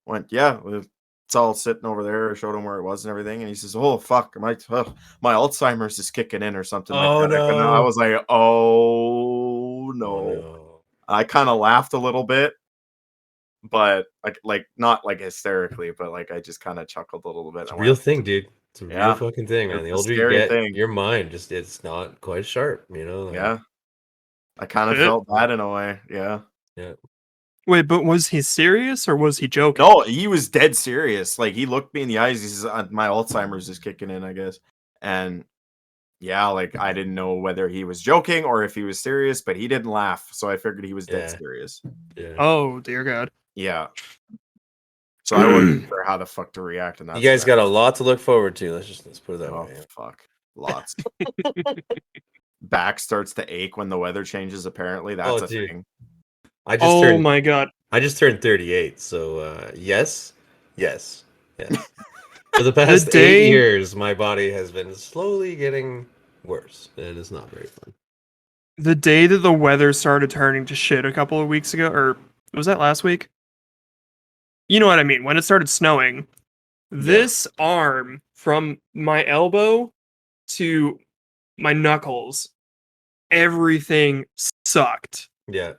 Went, "Yeah, it's all sitting over there." I showed him where it was and everything and he says, "Oh fuck, my Alzheimer's is kicking in or something like Oh that." I no! was like, "Oh Oh no." no! I kind of laughed a little bit, but like not like hysterically, but like I just kind of chuckled a little bit. It's a I real went, thing, dude. It's a real "Yeah, fucking thing, man. it's The a older you scary get, thing." your mind just it's not quite sharp, you know. Like, Yeah, I kind of Eh, felt that in a way. Yeah. yeah. wait, but was he serious or was he joking? No, he was dead serious. Like he looked me in the eyes. He says, "My Alzheimer's is kicking in, I guess." And yeah, like I didn't know whether he was joking or if he was serious, but he didn't laugh, so I figured he was dead Yeah. serious. Yeah. Oh dear God. Yeah. So I wasn't sure how the fuck to react in that. You guys got a lot to look forward to. Let's put it that Oh way. Yeah. fuck, lots. Back starts to ache when the weather changes. Apparently, that's Oh, a dude. thing. Oh my God. I just turned 38, so yes. Yes. Yes. For the past 8 day- years, my body has been slowly getting worse, and it's not very fun. The day that the weather started turning to shit a couple of weeks ago, or was that last week? You know what I mean. When it started snowing, this arm from my elbow to my knuckles, everything sucked. Yeah.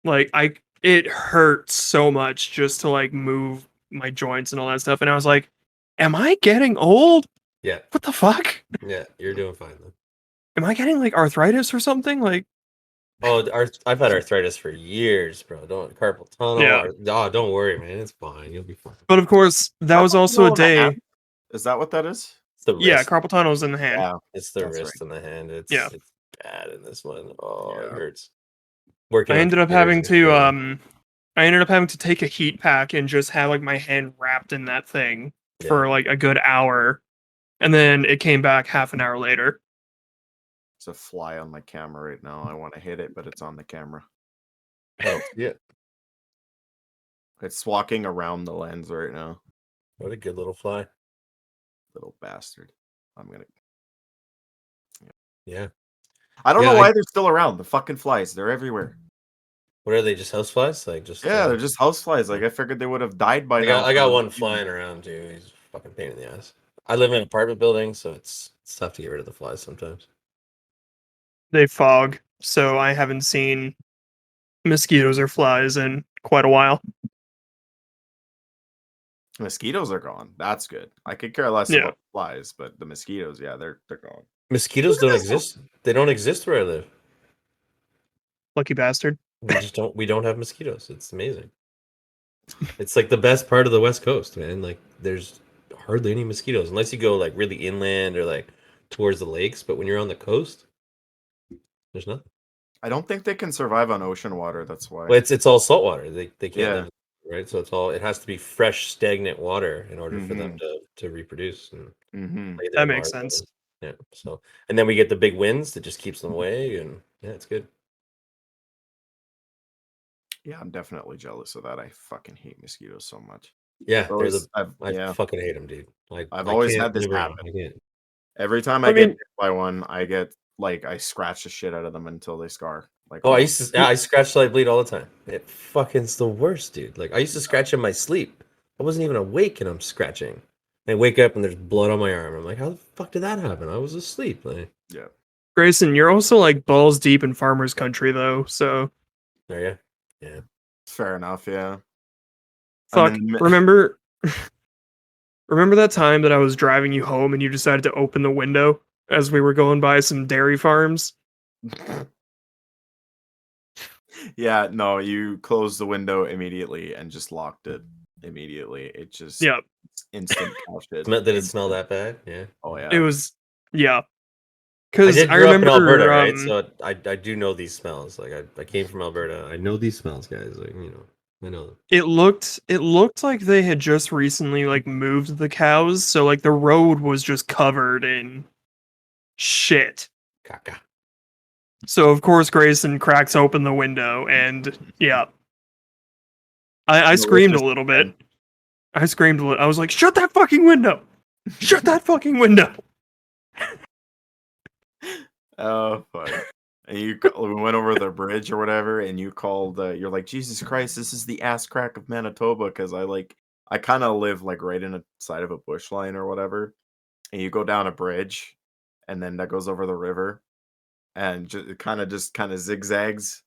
Like it hurt so much just to like move my joints and all that stuff. And I was like, am I getting old? Yeah. What the fuck? Yeah. You're doing fine, though. Am I getting like arthritis or something? Like, Oh, I've had arthritis for years, bro. Don't carpal tunnel. Yeah. Don't worry, man. It's fine. You'll be fine. but of course, that was also a day. Is that what that is? It's the wrist. Yeah, carpal tunnel's in the hand. Yeah, It's the that's wrist and the hand. It's Yeah. it's bad in this one. Oh, it Yeah. hurts. Working. I on ended up computers having is to bad. I ended up having to take a heat pack and just have like my hand wrapped in that thing for like a good hour. And then it came back half an hour later. There's a fly on my camera right now. I want to hit it, but it's on the camera. Oh, yeah. It's walking around the lens right now. What a good little fly. Little bastard. I'm gonna. Yeah. I don't Yeah, know why they're still around. The fucking flies. They're everywhere. What are they? Just house flies? Like just Yeah, they're just house flies. Like I figured they would have died by I now. got one flying around too. He's a fucking pain in the ass. I live in an apartment building, so it's tough to get rid of the flies sometimes. They fog, so I haven't seen mosquitoes or flies in quite a while. Mosquitoes are gone. That's good. I could care less Yeah. about flies, but the mosquitoes, yeah, they're gone. Mosquitoes don't exist. They don't exist where I live. Lucky bastard. We don't have mosquitoes. It's amazing. It's like the best part of the West Coast, man. Like there's hardly any mosquitoes unless you go like really inland or like towards the lakes. But when you're on the coast, there's nothing. I don't think they can survive on ocean water. That's why. Well, it's all salt water. They can't Yeah. live, right? So it has to be fresh, stagnant water in order for them Mm-hmm. to reproduce and Mm-hmm. lay their That makes larvae. sense. Yeah. So and then we get the big winds that just keeps them away, and yeah, it's good. Yeah, I'm definitely jealous of that. I fucking hate mosquitoes so much. Yeah, I've always, I've, I yeah, fucking hate them, dude. I've I always can't had this live around 'em. happen. I can't. Every time I I get mean, bit by one, I get like I scratch the shit out of them until they scar. Like, Oh, almost. I scratch till I bleed all the time. It fucking's the worst, dude. Like I used to scratch in my sleep. I wasn't even awake and I'm scratching. I wake up and there's blood on my arm. I'm like, how the fuck did that happen? I was asleep. Like, Yeah. Grayson, you're also like balls deep in farmers country though, so there you. Yeah. Fair enough. Yeah. I'm fuck. in the mi- Remember remember that time that I was driving you home and you decided to open the window as we were going by some dairy farms? Yeah. No, you closed the window immediately and just locked it immediately. It just Yep. instant cow shit. Did it smell that bad? Yeah. Oh It yeah. was yeah. I Cause did I grow up in Alberta, remember right? So I do know these smells. Like I came from Alberta. I know these smells, guys. Like, I know them. it looked like they had just recently like moved the cows, so like the road was just covered in shit. Caca. So of course Grayson cracks open the window and yeah. I screamed a Malicious little man. bit. I screamed a little. I was like, shut that fucking window! Shut that fucking window! Oh fuck. And we went over the bridge or whatever, and you called. You're like, Jesus Christ, this is the ass crack of Manitoba, because I kind of live like right in a side of a bush line or whatever, and you go down a bridge, and then that goes over the river, and it kind of zigzags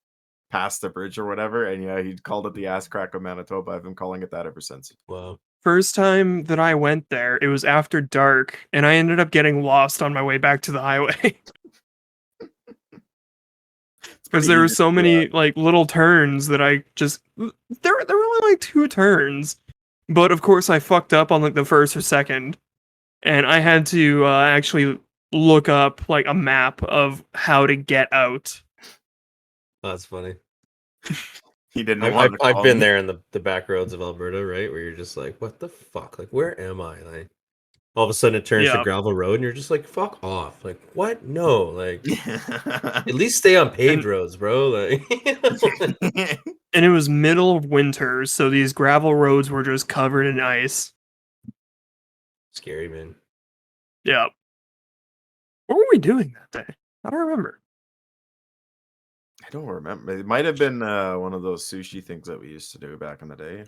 past the bridge or whatever, and yeah, he called it the ass crack of Manitoba. I've been calling it that ever since. Wow. First time that I went there, it was after dark, and I ended up getting lost on my way back to the highway. Because there were so many like little turns that I just there were only like 2 turns, but of course I fucked up on like the first or second, and I had to actually look up like a map of how to get out. That's funny. He didn't want to I've call been me. there in the back roads of Alberta, right? Where you're just like, what the fuck? Like, where am I? Like, all of a sudden it turns to Yeah. gravel road, and you're just like, fuck off. Like, what? No, like, at least stay on paved roads, bro. Like, And it was middle of winter, so these gravel roads were just covered in ice. scary, man. Yeah. What were we doing that day? I don't remember. I don't remember. It might have been one of those sushi things that we used to do back in the day.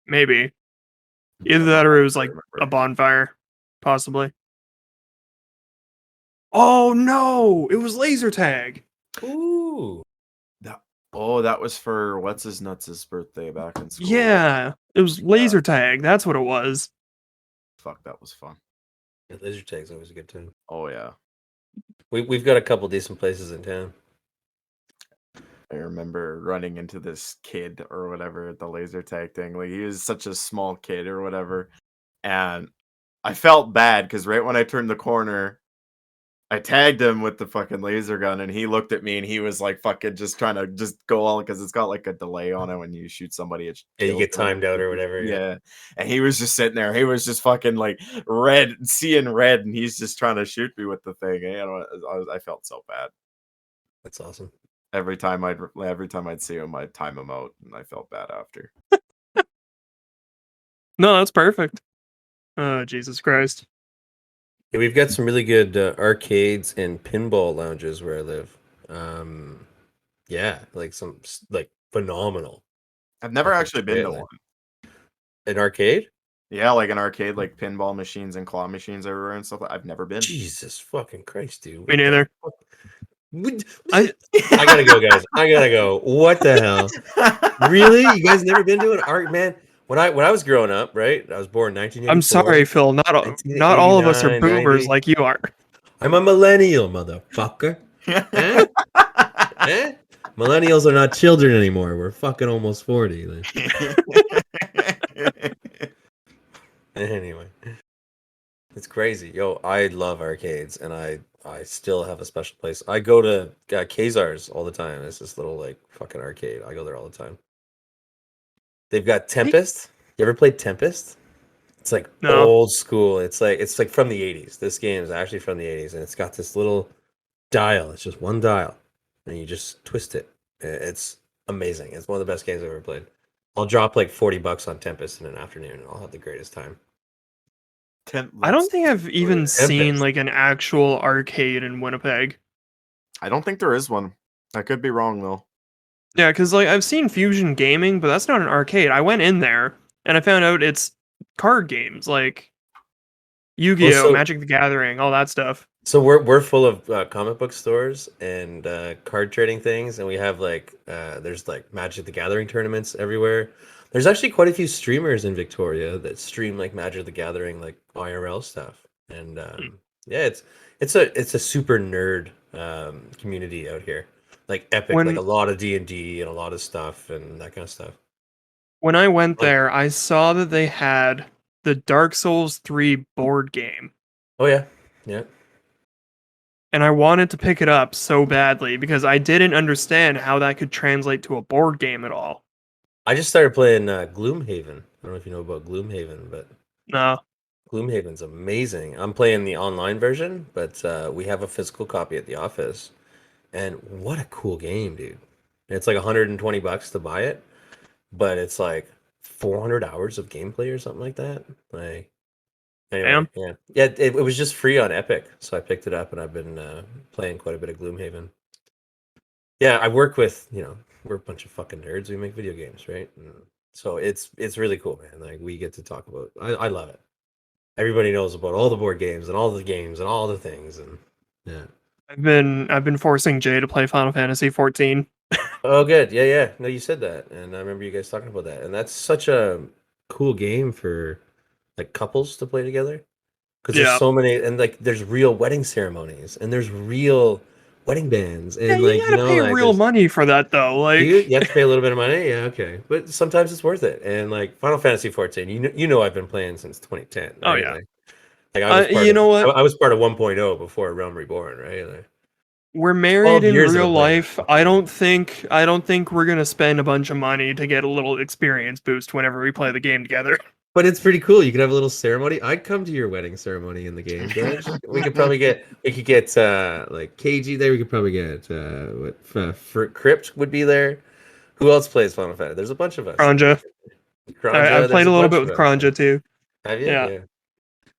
Maybe. Either I'm that not or it was sure I like a remember. bonfire. Possibly. Oh no! It was laser tag! Ooh. That was for what's his nuts' birthday back in school. Yeah. It was laser tag. That's what it was. Fuck, that was fun. Yeah, laser tag's always a good time. Oh yeah. We've got a couple decent places in town. I remember running into this kid or whatever at the laser tag thing. Like, he was such a small kid or whatever. And I felt bad because right when I turned the corner, I tagged him with the fucking laser gun, and he looked at me and he was like fucking just trying to just go on, because it's got like a delay on it when you shoot somebody. It Yeah, you kills get them. timed out or whatever. Yeah. And he was just sitting there. He was just fucking like red, seeing red, and he's just trying to shoot me with the thing. You know, I felt so bad. That's awesome. Every time I'd see him, I'd time him out, and I felt bad after. No, that's perfect. Oh, Jesus Christ. Yeah, we've got some really good arcades and pinball lounges where I live. Yeah, like some like phenomenal. I've never Fucking actually been to great, one. An arcade? Yeah, like an arcade, like pinball machines and claw machines everywhere and stuff. I've never been. Jesus fucking Christ, dude. Me What the neither. fuck? I I gotta go, guys. I gotta go. What the hell? Really? You guys never been to an art, man? When I was growing up, right? I was born in 1984. I'm sorry, Phil. Not all of us are 1989, boomers 90. like you are. I'm a millennial, motherfucker. Eh? Eh? Millennials are not children anymore. We're fucking almost 40. Like. Anyway. It's crazy. Yo, I love arcades, and I still have a special place. I go to Kazar's all the time. It's this little like fucking arcade. I go there all the time. They've got Tempest. You ever played Tempest? It's like No. old school. It's like from the 80s. This game is actually from the 80s, and it's got this little dial. It's just one dial, and you just twist it. It's amazing. It's one of the best games I've ever played. I'll drop like $40 on Tempest in an afternoon, and I'll have the greatest time. I don't think I've even seen Tempest. like an actual arcade in Winnipeg. I don't think there is one. I could be wrong though. Yeah, because like I've seen Fusion Gaming, but that's not an arcade. I went in there and I found out it's card games like Well, Yu-Gi-Oh, so Magic the Gathering, all that stuff. So we're full of comic book stores and card trading things, and we have like there's like Magic the Gathering tournaments everywhere. There's actually quite a few streamers in Victoria that stream like Magic the Gathering like IRL stuff, and Hmm. yeah, it's a super nerd community out here, like epic, like a When lot of D&D and a lot of stuff and that kind of stuff. when I went Like, there, I saw that they had the Dark Souls 3 board game, oh yeah, yeah. and I wanted to pick it up so badly because I didn't understand how that could translate to a board game at all. I just started playing Gloomhaven. I don't know if you know about Gloomhaven, but No. Gloomhaven's amazing. I'm playing the online version, but we have a physical copy at the office. And what a cool game, dude. It's like $120 to buy it, but it's like 400 hours of gameplay or something like that. Like, anyway, Damn. yeah. Yeah, it was just free on Epic, so I picked it up and I've been playing quite a bit of Gloomhaven. Yeah, I work with, we're a bunch of fucking nerds. We make video games, right? And so it's really cool, man. Like we get to talk about I love it. Everybody knows about all the board games and all the games and all the things and yeah. I've been forcing Jay to play Final Fantasy 14. Oh, good. Yeah, yeah. No, you said that, and I remember you guys talking about that. And that's such a cool game for like couples to play together because there's Yeah. so many, and like there's real wedding ceremonies and there's real wedding bands, Yeah, and you like gotta pay like real there's money for that though. do you Like, you have to pay a little bit of money? Yeah, okay, but sometimes it's worth it. And like Final Fantasy 14, you know I've been playing since 2010, oh right? yeah. Like I was part You of know what? I was part of 1.0 before Realm Reborn, right? Like, We're married 12 in years I've real been playing that life. fucking game. I don't think we're gonna spend a bunch of money to get a little experience boost whenever we play the game together. But it's pretty cool. You could have a little ceremony. I'd come to your wedding ceremony in the game, George. We could get like KG there. We could probably get Crypt would be there. Who else plays Final Fantasy? There's a bunch of us. Kranja. Kranja, I've there's played a a little bunch bit of with us. Kranja too. Have you? Yeah, Yeah.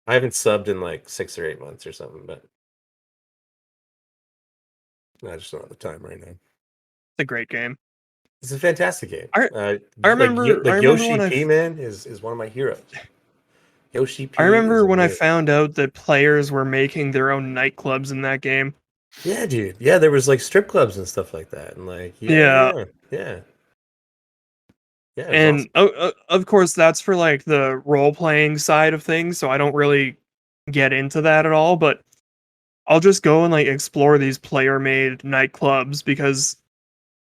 I haven't subbed in like 6 or 8 months or something, but I just don't have the time right now. it's a great game. It's a fantastic game. I I Like remember I like remember Yoshi when P man is one of my heroes. Yoshi I P is remember when I amazing. found out that players were making their own nightclubs in that game. Yeah, dude. Yeah, there was like strip clubs and stuff like that, and like Yeah, yeah, it was and awesome. of course that's for like the role playing side of things, so I don't really get into that at all. But I'll just go and like explore these player made nightclubs because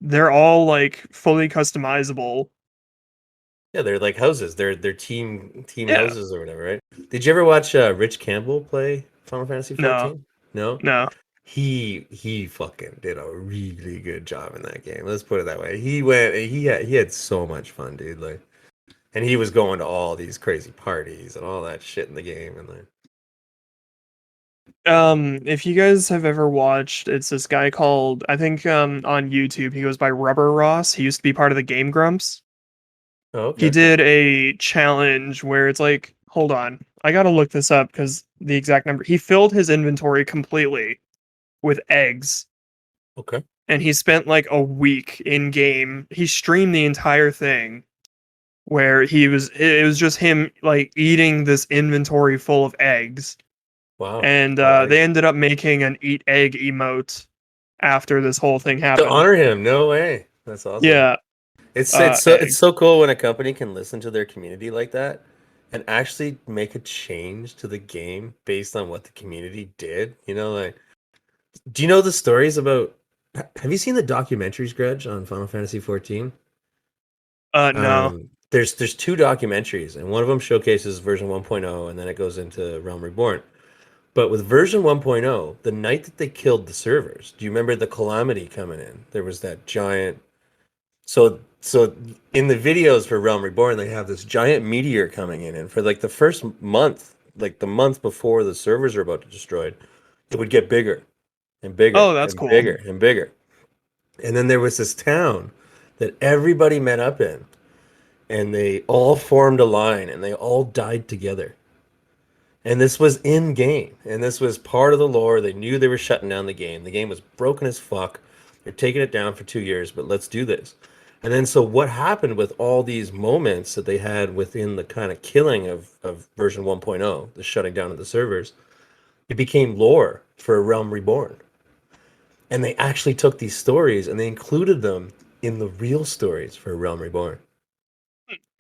they're all like fully customizable. Yeah, they're like houses. They're team Yeah, houses or whatever, right? Did you ever watch Rich Campbell play Final Fantasy no, 14? No, no. he fucking did a really good job in that game. Let's put it that way. He had so much fun, dude. Like, and he was going to all these crazy parties and all that shit in the game, and like, If you guys have ever watched, it's this guy called, I think on YouTube he goes by Rubber Ross. He used to be part of the Game Grumps. oh, He okay, did a challenge where it's like, hold on, I gotta look this up because the exact number. He filled his inventory completely with eggs, okay, and he spent like a week in game. He streamed the entire thing where it was just him like eating this inventory full of eggs, wow. and I they ended up making an eat egg emote after this whole thing to happened. honor him. No way. That's awesome. Yeah, It's so eggs. cool when a company can listen to their community like that and actually make a change to the game based on what the community did. Like, do you know the stories about? Have you seen the documentaries, Grudge, on Final Fantasy 14? No. there's 2 documentaries, and one of them showcases version 1.0, and then it goes into Realm Reborn. But with version 1.0, the night that they killed the servers, do you remember the calamity coming in? There was that giant. So in the videos for Realm Reborn, they have this giant meteor coming in, and for like the first month, like the month before the servers are about to destroyed, it would get bigger and bigger Oh, that's and cool. bigger and bigger. And then there was this town that everybody met up in, and they all formed a line, and they all died together. And this was in game, and this was part of the lore. They knew they were shutting down the game. The game was broken as fuck. They're taking it down for 2 years, but let's do this. And then, so what happened with all these moments that they had within the kind of killing of version 1.0, the shutting down of the servers, it became lore for Realm Reborn. And they actually took these stories and they included them in the real stories for Realm Reborn.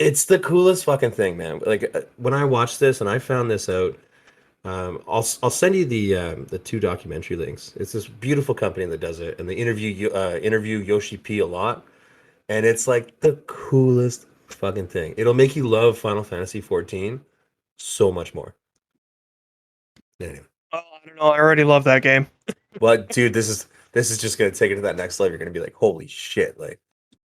It's the coolest fucking thing, man. Like when I watched this and I found this out, I'll send you the 2 documentary links. It's this beautiful company that does it, and they interview Yoshi P a lot, and it's like the coolest fucking thing. It'll make you love Final Fantasy 14 so much more. Anyway, Oh, I don't know. I already love that game. well, dude, this is just gonna take it to that next level. You're gonna be like, holy shit, like.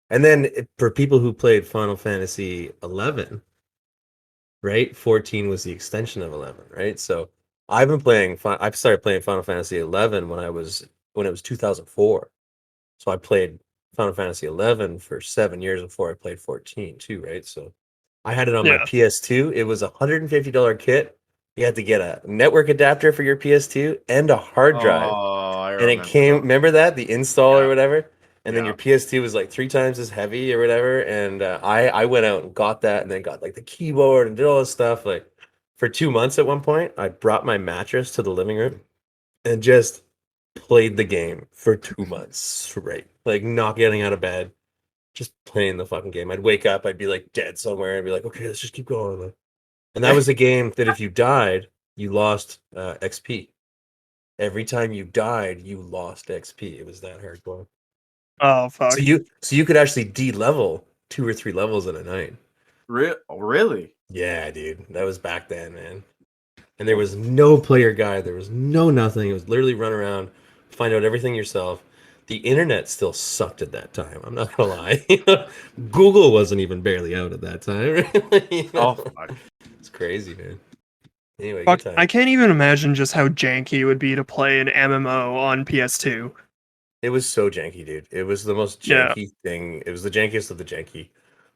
And then for people who played Final Fantasy 11, right? 14 was the extension of 11, right? So I've been playing. I started playing Final Fantasy 11 when it was 2004. So I played Final Fantasy 11 for 7 years before I played 14 too, right? So I had it on my Yeah. PS2. It was a $150 kit. You had to get a network adapter for your PS2 and a hard drive. Oh, I And it remember came, those. remember that? The install or Yeah, whatever? And then yeah. your PS2 was like 3 times as heavy or whatever. And I went out and got that and then got like the keyboard and did all this stuff. Like for 2 months at one point, I brought my mattress to the living room and just played the game for 2 months straight. Like not getting out of bed, just playing the fucking game. I'd wake up, I'd be like dead somewhere and be like, okay, let's just keep going. Like, and that was a game that if you died, you lost XP. Every time you died, you lost XP. It was that hardcore. Oh, So fuck. you could actually de-level 2 or 3 levels in a night. Really? Yeah, dude. That was back then, man. And there was no player guide. There was no nothing. It was literally run around, find out everything yourself. The internet still sucked at that time. I'm not gonna lie. Google wasn't even barely out at that time. Oh, fuck. It's crazy, man. Anyway, good Fuck. time. I can't even imagine just how janky it would be to play an MMO on PS2. It was so janky, dude. It was the most Yeah. janky thing. It was the jankiest of the janky.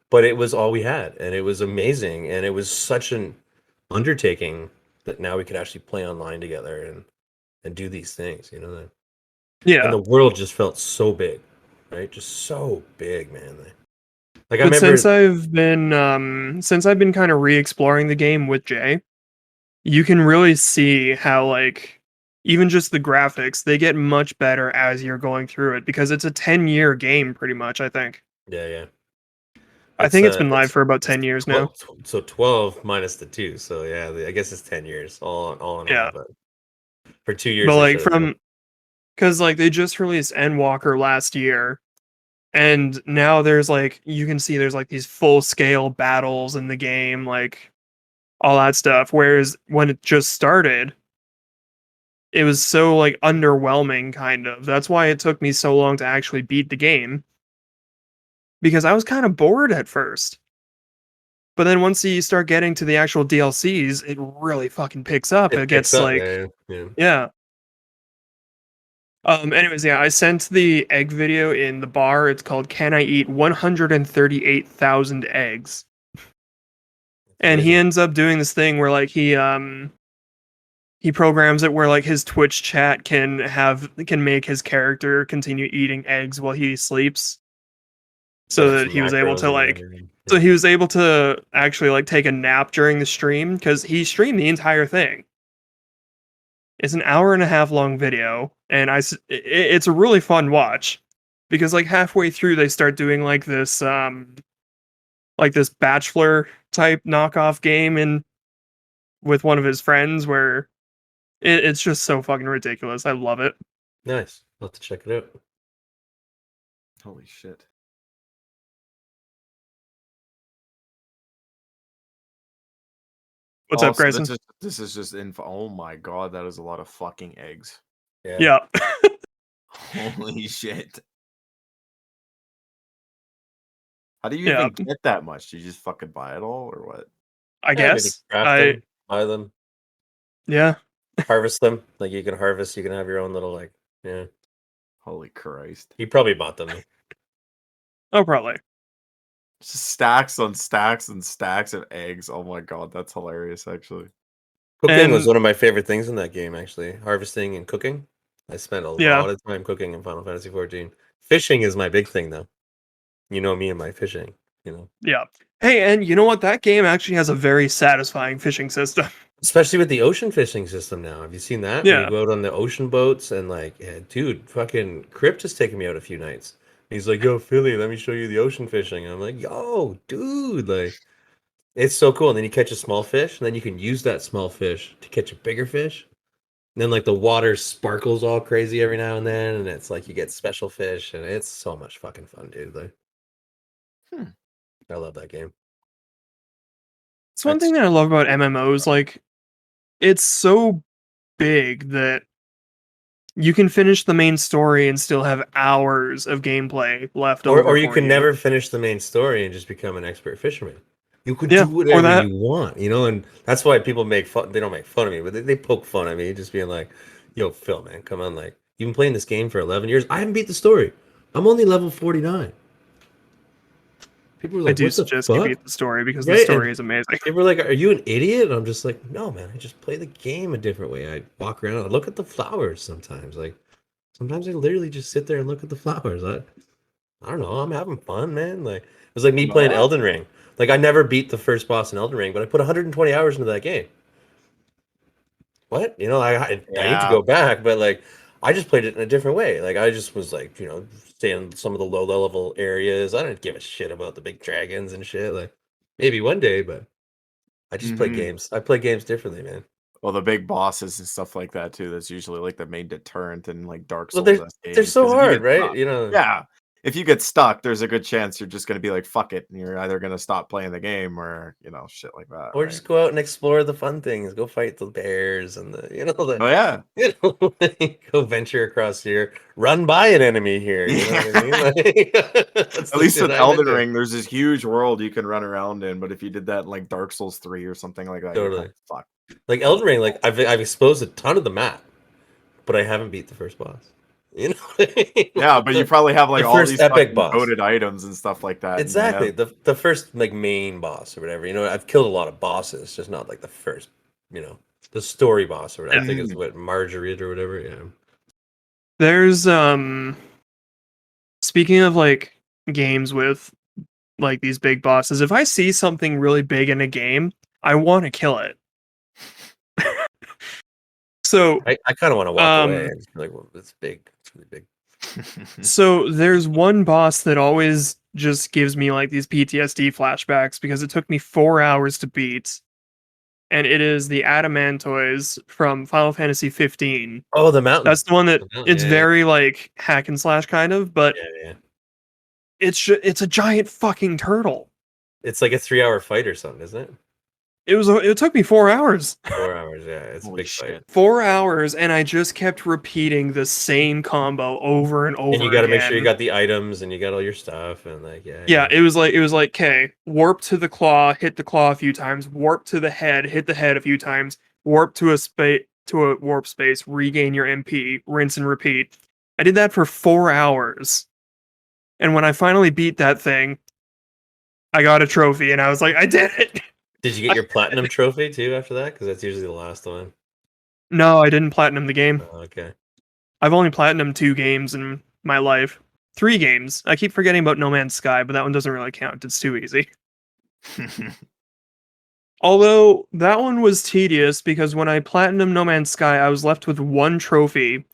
But it was all we had, and it was amazing, and it was such an undertaking that now we could actually play online together and do these things, you know. And Yeah. the world just felt so big, right? Just so big, man. Like I But remember, since I've been kind of re-exploring the game with Jay, you can really see how like even just the graphics, they get much better as you're going through it because it's a 10-year game pretty much, I think. yeah. I It's think it's been live for about it's 10 years now. 12, so 12 minus the 2, so yeah, I guess it's 10 years all in all. Yeah. But for 2 years, But they like shut it down. cuz like they just released Endwalker last year and now there's like you can see there's like these full-scale battles in the game like all that stuff whereas when it just started it was so like underwhelming kind of. That's why it took me so long to actually beat the game because I was kind of bored at first. But then once you start getting to the actual DLCs, it really fucking picks up. It It picks gets up, like yeah. yeah. Anyways, yeah, I sent the egg video in the bar. It's called Can I Eat 138,000 Eggs? It's And he amazing. ends up doing this thing where like he programs it where like his Twitch chat can make his character continue eating eggs while he sleeps. Set So up that some he was able macros to or like whatever. so Yeah. he was able to actually like take a nap during the stream because he streamed the entire thing. It's an hour and a half long video, and it's a really fun watch because like halfway through they start doing like this bachelor type knockoff game and with one of his friends where it's just so fucking ridiculous. I love it. Nice. I'll have to check it out. Holy shit. What's up, Grayson? This is just info. Oh my god, that is a lot of fucking eggs. Yeah. Holy shit. How do you Yeah. even get that much? Do you just fucking buy it all or what? I Yeah, maybe guess. craft them, buy them, Yeah. harvest them. Like you can harvest, you can have your own little like, yeah. Holy Christ. He probably bought them. Oh, probably. Just stacks on stacks and stacks of eggs. Oh my god, that's hilarious actually. Cooking was And- one of my favorite things in that game, actually. Harvesting and cooking. I spent a Yeah. lot of time cooking in Final Fantasy 14. Fishing is my big thing, though. You know me and my fishing, you know. Yeah. Hey, and you know what? That game actually has a very satisfying fishing system. Especially with the ocean fishing system now. Have you seen that? Where you Yeah. go out on the ocean boats and like, yeah, dude, fucking Crypt has taken me out a few nights. He's like, yo, Philly, let me show you the ocean fishing. And I'm like, yo, dude, like, it's so cool. And then you catch a small fish, and then you can use that small fish to catch a bigger fish. And then like the water sparkles all crazy every now and then, and it's like you get special fish, and it's so much fucking fun, dude. Like, I love that game. It's one thing that I love about MMOs. Like, it's so big that you can finish the main story and still have hours of gameplay left over. Or you for can never finish the main story and just become an expert fisherman. You could do or whatever that. you want, you know, and that's why people make fun. They don't make fun of me, but they poke fun at me, just being like, "Yo, Phil, man, come on! Like, you've been playing this game for 11 years. I haven't beat the story. I'm only level 49." People are I like, do "What the suggest you fuck?" beat the story because the Right? story And is amazing. people are like, "Are you an idiot?" And I'm just like, "No, man. I just play the game a different way. I walk around. I look at the flowers sometimes. Like, sometimes I literally just sit there and look at the flowers. I don't know. I'm having fun, man. Like it was like me playing Elden Ring. Like I never beat the first boss in Elden Ring, but I put 120 hours into that game. What? You know, I need to go back, but like I just played it in a different way. Like I just was like, you know, staying in some of the low level areas. I didn't give a shit about the big dragons and shit. Like maybe one day, but I just play games. I play games differently, man. Well, the big bosses and stuff like that too. That's usually like the main deterrent in like Dark Well, Souls they're games. so 'Cause if you hard, get right? stuck- You know. Yeah. If you get stuck, there's a good chance you're just gonna be like, fuck it, and you're either gonna stop playing the game or shit like that. Or right? just go out and explore the fun things. Go fight the bears and the the Oh yeah. you know, go venture across here, run by an enemy here. You know what I mean? Like, that's At the least shit with I've been Elden doing. Ring, there's this huge world you can run around in, but if you did that in like Dark Souls 3 or something like that, you're Totally. kind of fucked. Like Elden Ring, like I've exposed a ton of the map, but I haven't beat the first boss. You know what I mean? Yeah, but you probably have like the all first these epic fucking boss. coded items and stuff like that. Exactly. And, The first like main boss or whatever. You know, I've killed a lot of bosses, just not like the first, the story boss or whatever. I think it's what Marguerite or whatever. Yeah. There's speaking of like games with like these big bosses, if I see something really big in a game, I want to kill it. So I kind of want to walk away and just be like, well, it's big. It's really big. So there's one boss that always just gives me like these PTSD flashbacks because it took me 4 hours to beat, and it is the Adamantoise from Final Fantasy 15. Oh, the mountain. That's the one that it's Yeah. very like hack and slash kind of, but Yeah. it's a giant fucking turtle. It's like a 3-hour fight or something, isn't it? It took me 4 hours. 4 hours, yeah. It's a Holy big fight. 4 hours, and I just kept repeating the same combo over and over. And you got to make sure again. you got the items and you got all your stuff and like Yeah, it was like okay, warp to the claw, hit the claw a few times, warp to the head, hit the head a few times, warp to a warp space, regain your MP, rinse and repeat. I did that for 4 hours. And when I finally beat that thing, I got a trophy and I was like, I did it. Did you get your platinum trophy too after that? Because that's usually the last one. No, I didn't platinum the game. Oh, okay. I've only platinumed 2 games in my life. 3 games. I keep forgetting about No Man's Sky, but that one doesn't really count. It's too easy. Although that one was tedious because when I platinumed No Man's Sky, I was left with 1 trophy,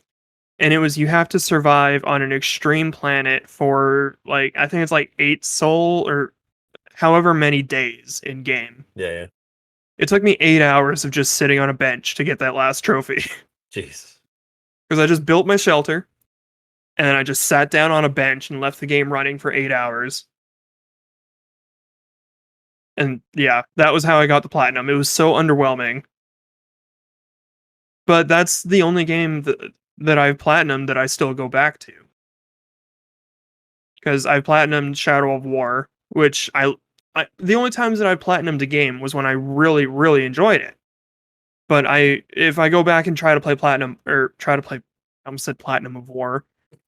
and it was you have to survive on an extreme planet for like I think it's like 8 soul or however many days in game. Yeah. It took me 8 hours of just sitting on a bench to get that last trophy Jeez. because I just built my shelter, and then I just sat down on a bench and left the game running for 8 hours. And yeah, that was how I got the platinum. It was so underwhelming. But that's the only game that I've platinumed that I still go back to. Because I platinumed Shadow of War, which I the only times that I platinumed a game was when I really, really enjoyed it. But if I go back and try to play platinum, or try to play, I almost said Platinum of War,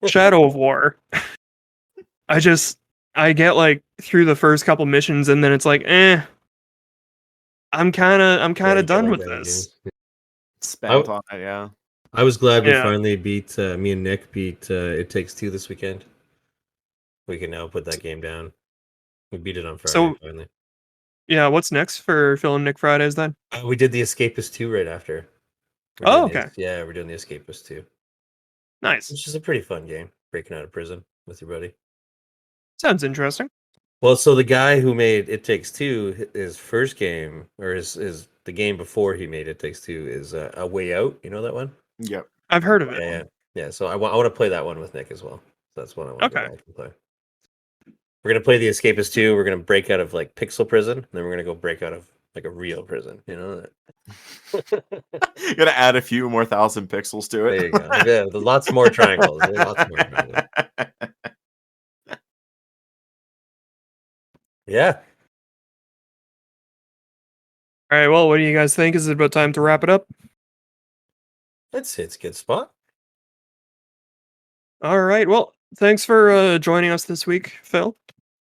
Shadow of War, I get like through the first couple missions and then it's like, I'm kind Yeah, of you get done like with that in this. games. Spent on it, yeah. I was glad we Yeah. finally beat me and Nick beat It Takes Two this weekend. We can now put that game down. We beat it on Friday So finally. yeah, what's next for Phil and Nick Fridays then? We did the Escapist 2 right after. Oh, okay. We're doing the Escapist 2. Nice. Which is a pretty fun game, breaking out of prison with your buddy. Sounds interesting. Well, so the guy who made It Takes Two, his first game, or the game before he made It Takes Two, is A Way Out. You know that one? Yep. I've heard of it. Yeah. So I want to play that one with Nick as well. So that's one I want to go Okay. back and play. We're gonna play the Escapist 2. We're gonna break out of like pixel prison, and then we're gonna go break out of like a real prison. You know. Gotta add a few more 1,000 pixels to it. There you go. Yeah, there's lots more triangles. Yeah. All right. Well, what do you guys think? Is it about time to wrap it up? It's a good spot. All right. Well, thanks for joining us this week, Phil.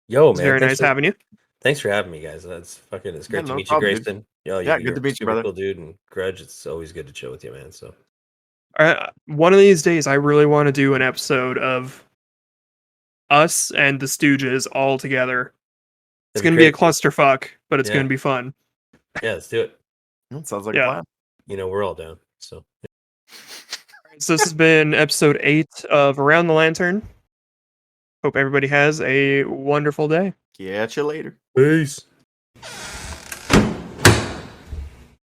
Yo, It's man. very nice having you. Thanks for having me, guys. It's great Yeah, to no meet problem, you, dude. Grayson. Yeah, good to meet you, super brother. Cool dude, and Grudge. It's always good to chill with you, man. So One of these days, I really want to do an episode of us and the Stooges all together. It's going to be a clusterfuck, but it's going to be fun. Yeah, let's do it. That sounds like a plan. You know, we're all down. So So this has been episode 8 of Around the Lantern. Hope everybody has a wonderful day. Catch you later. peace.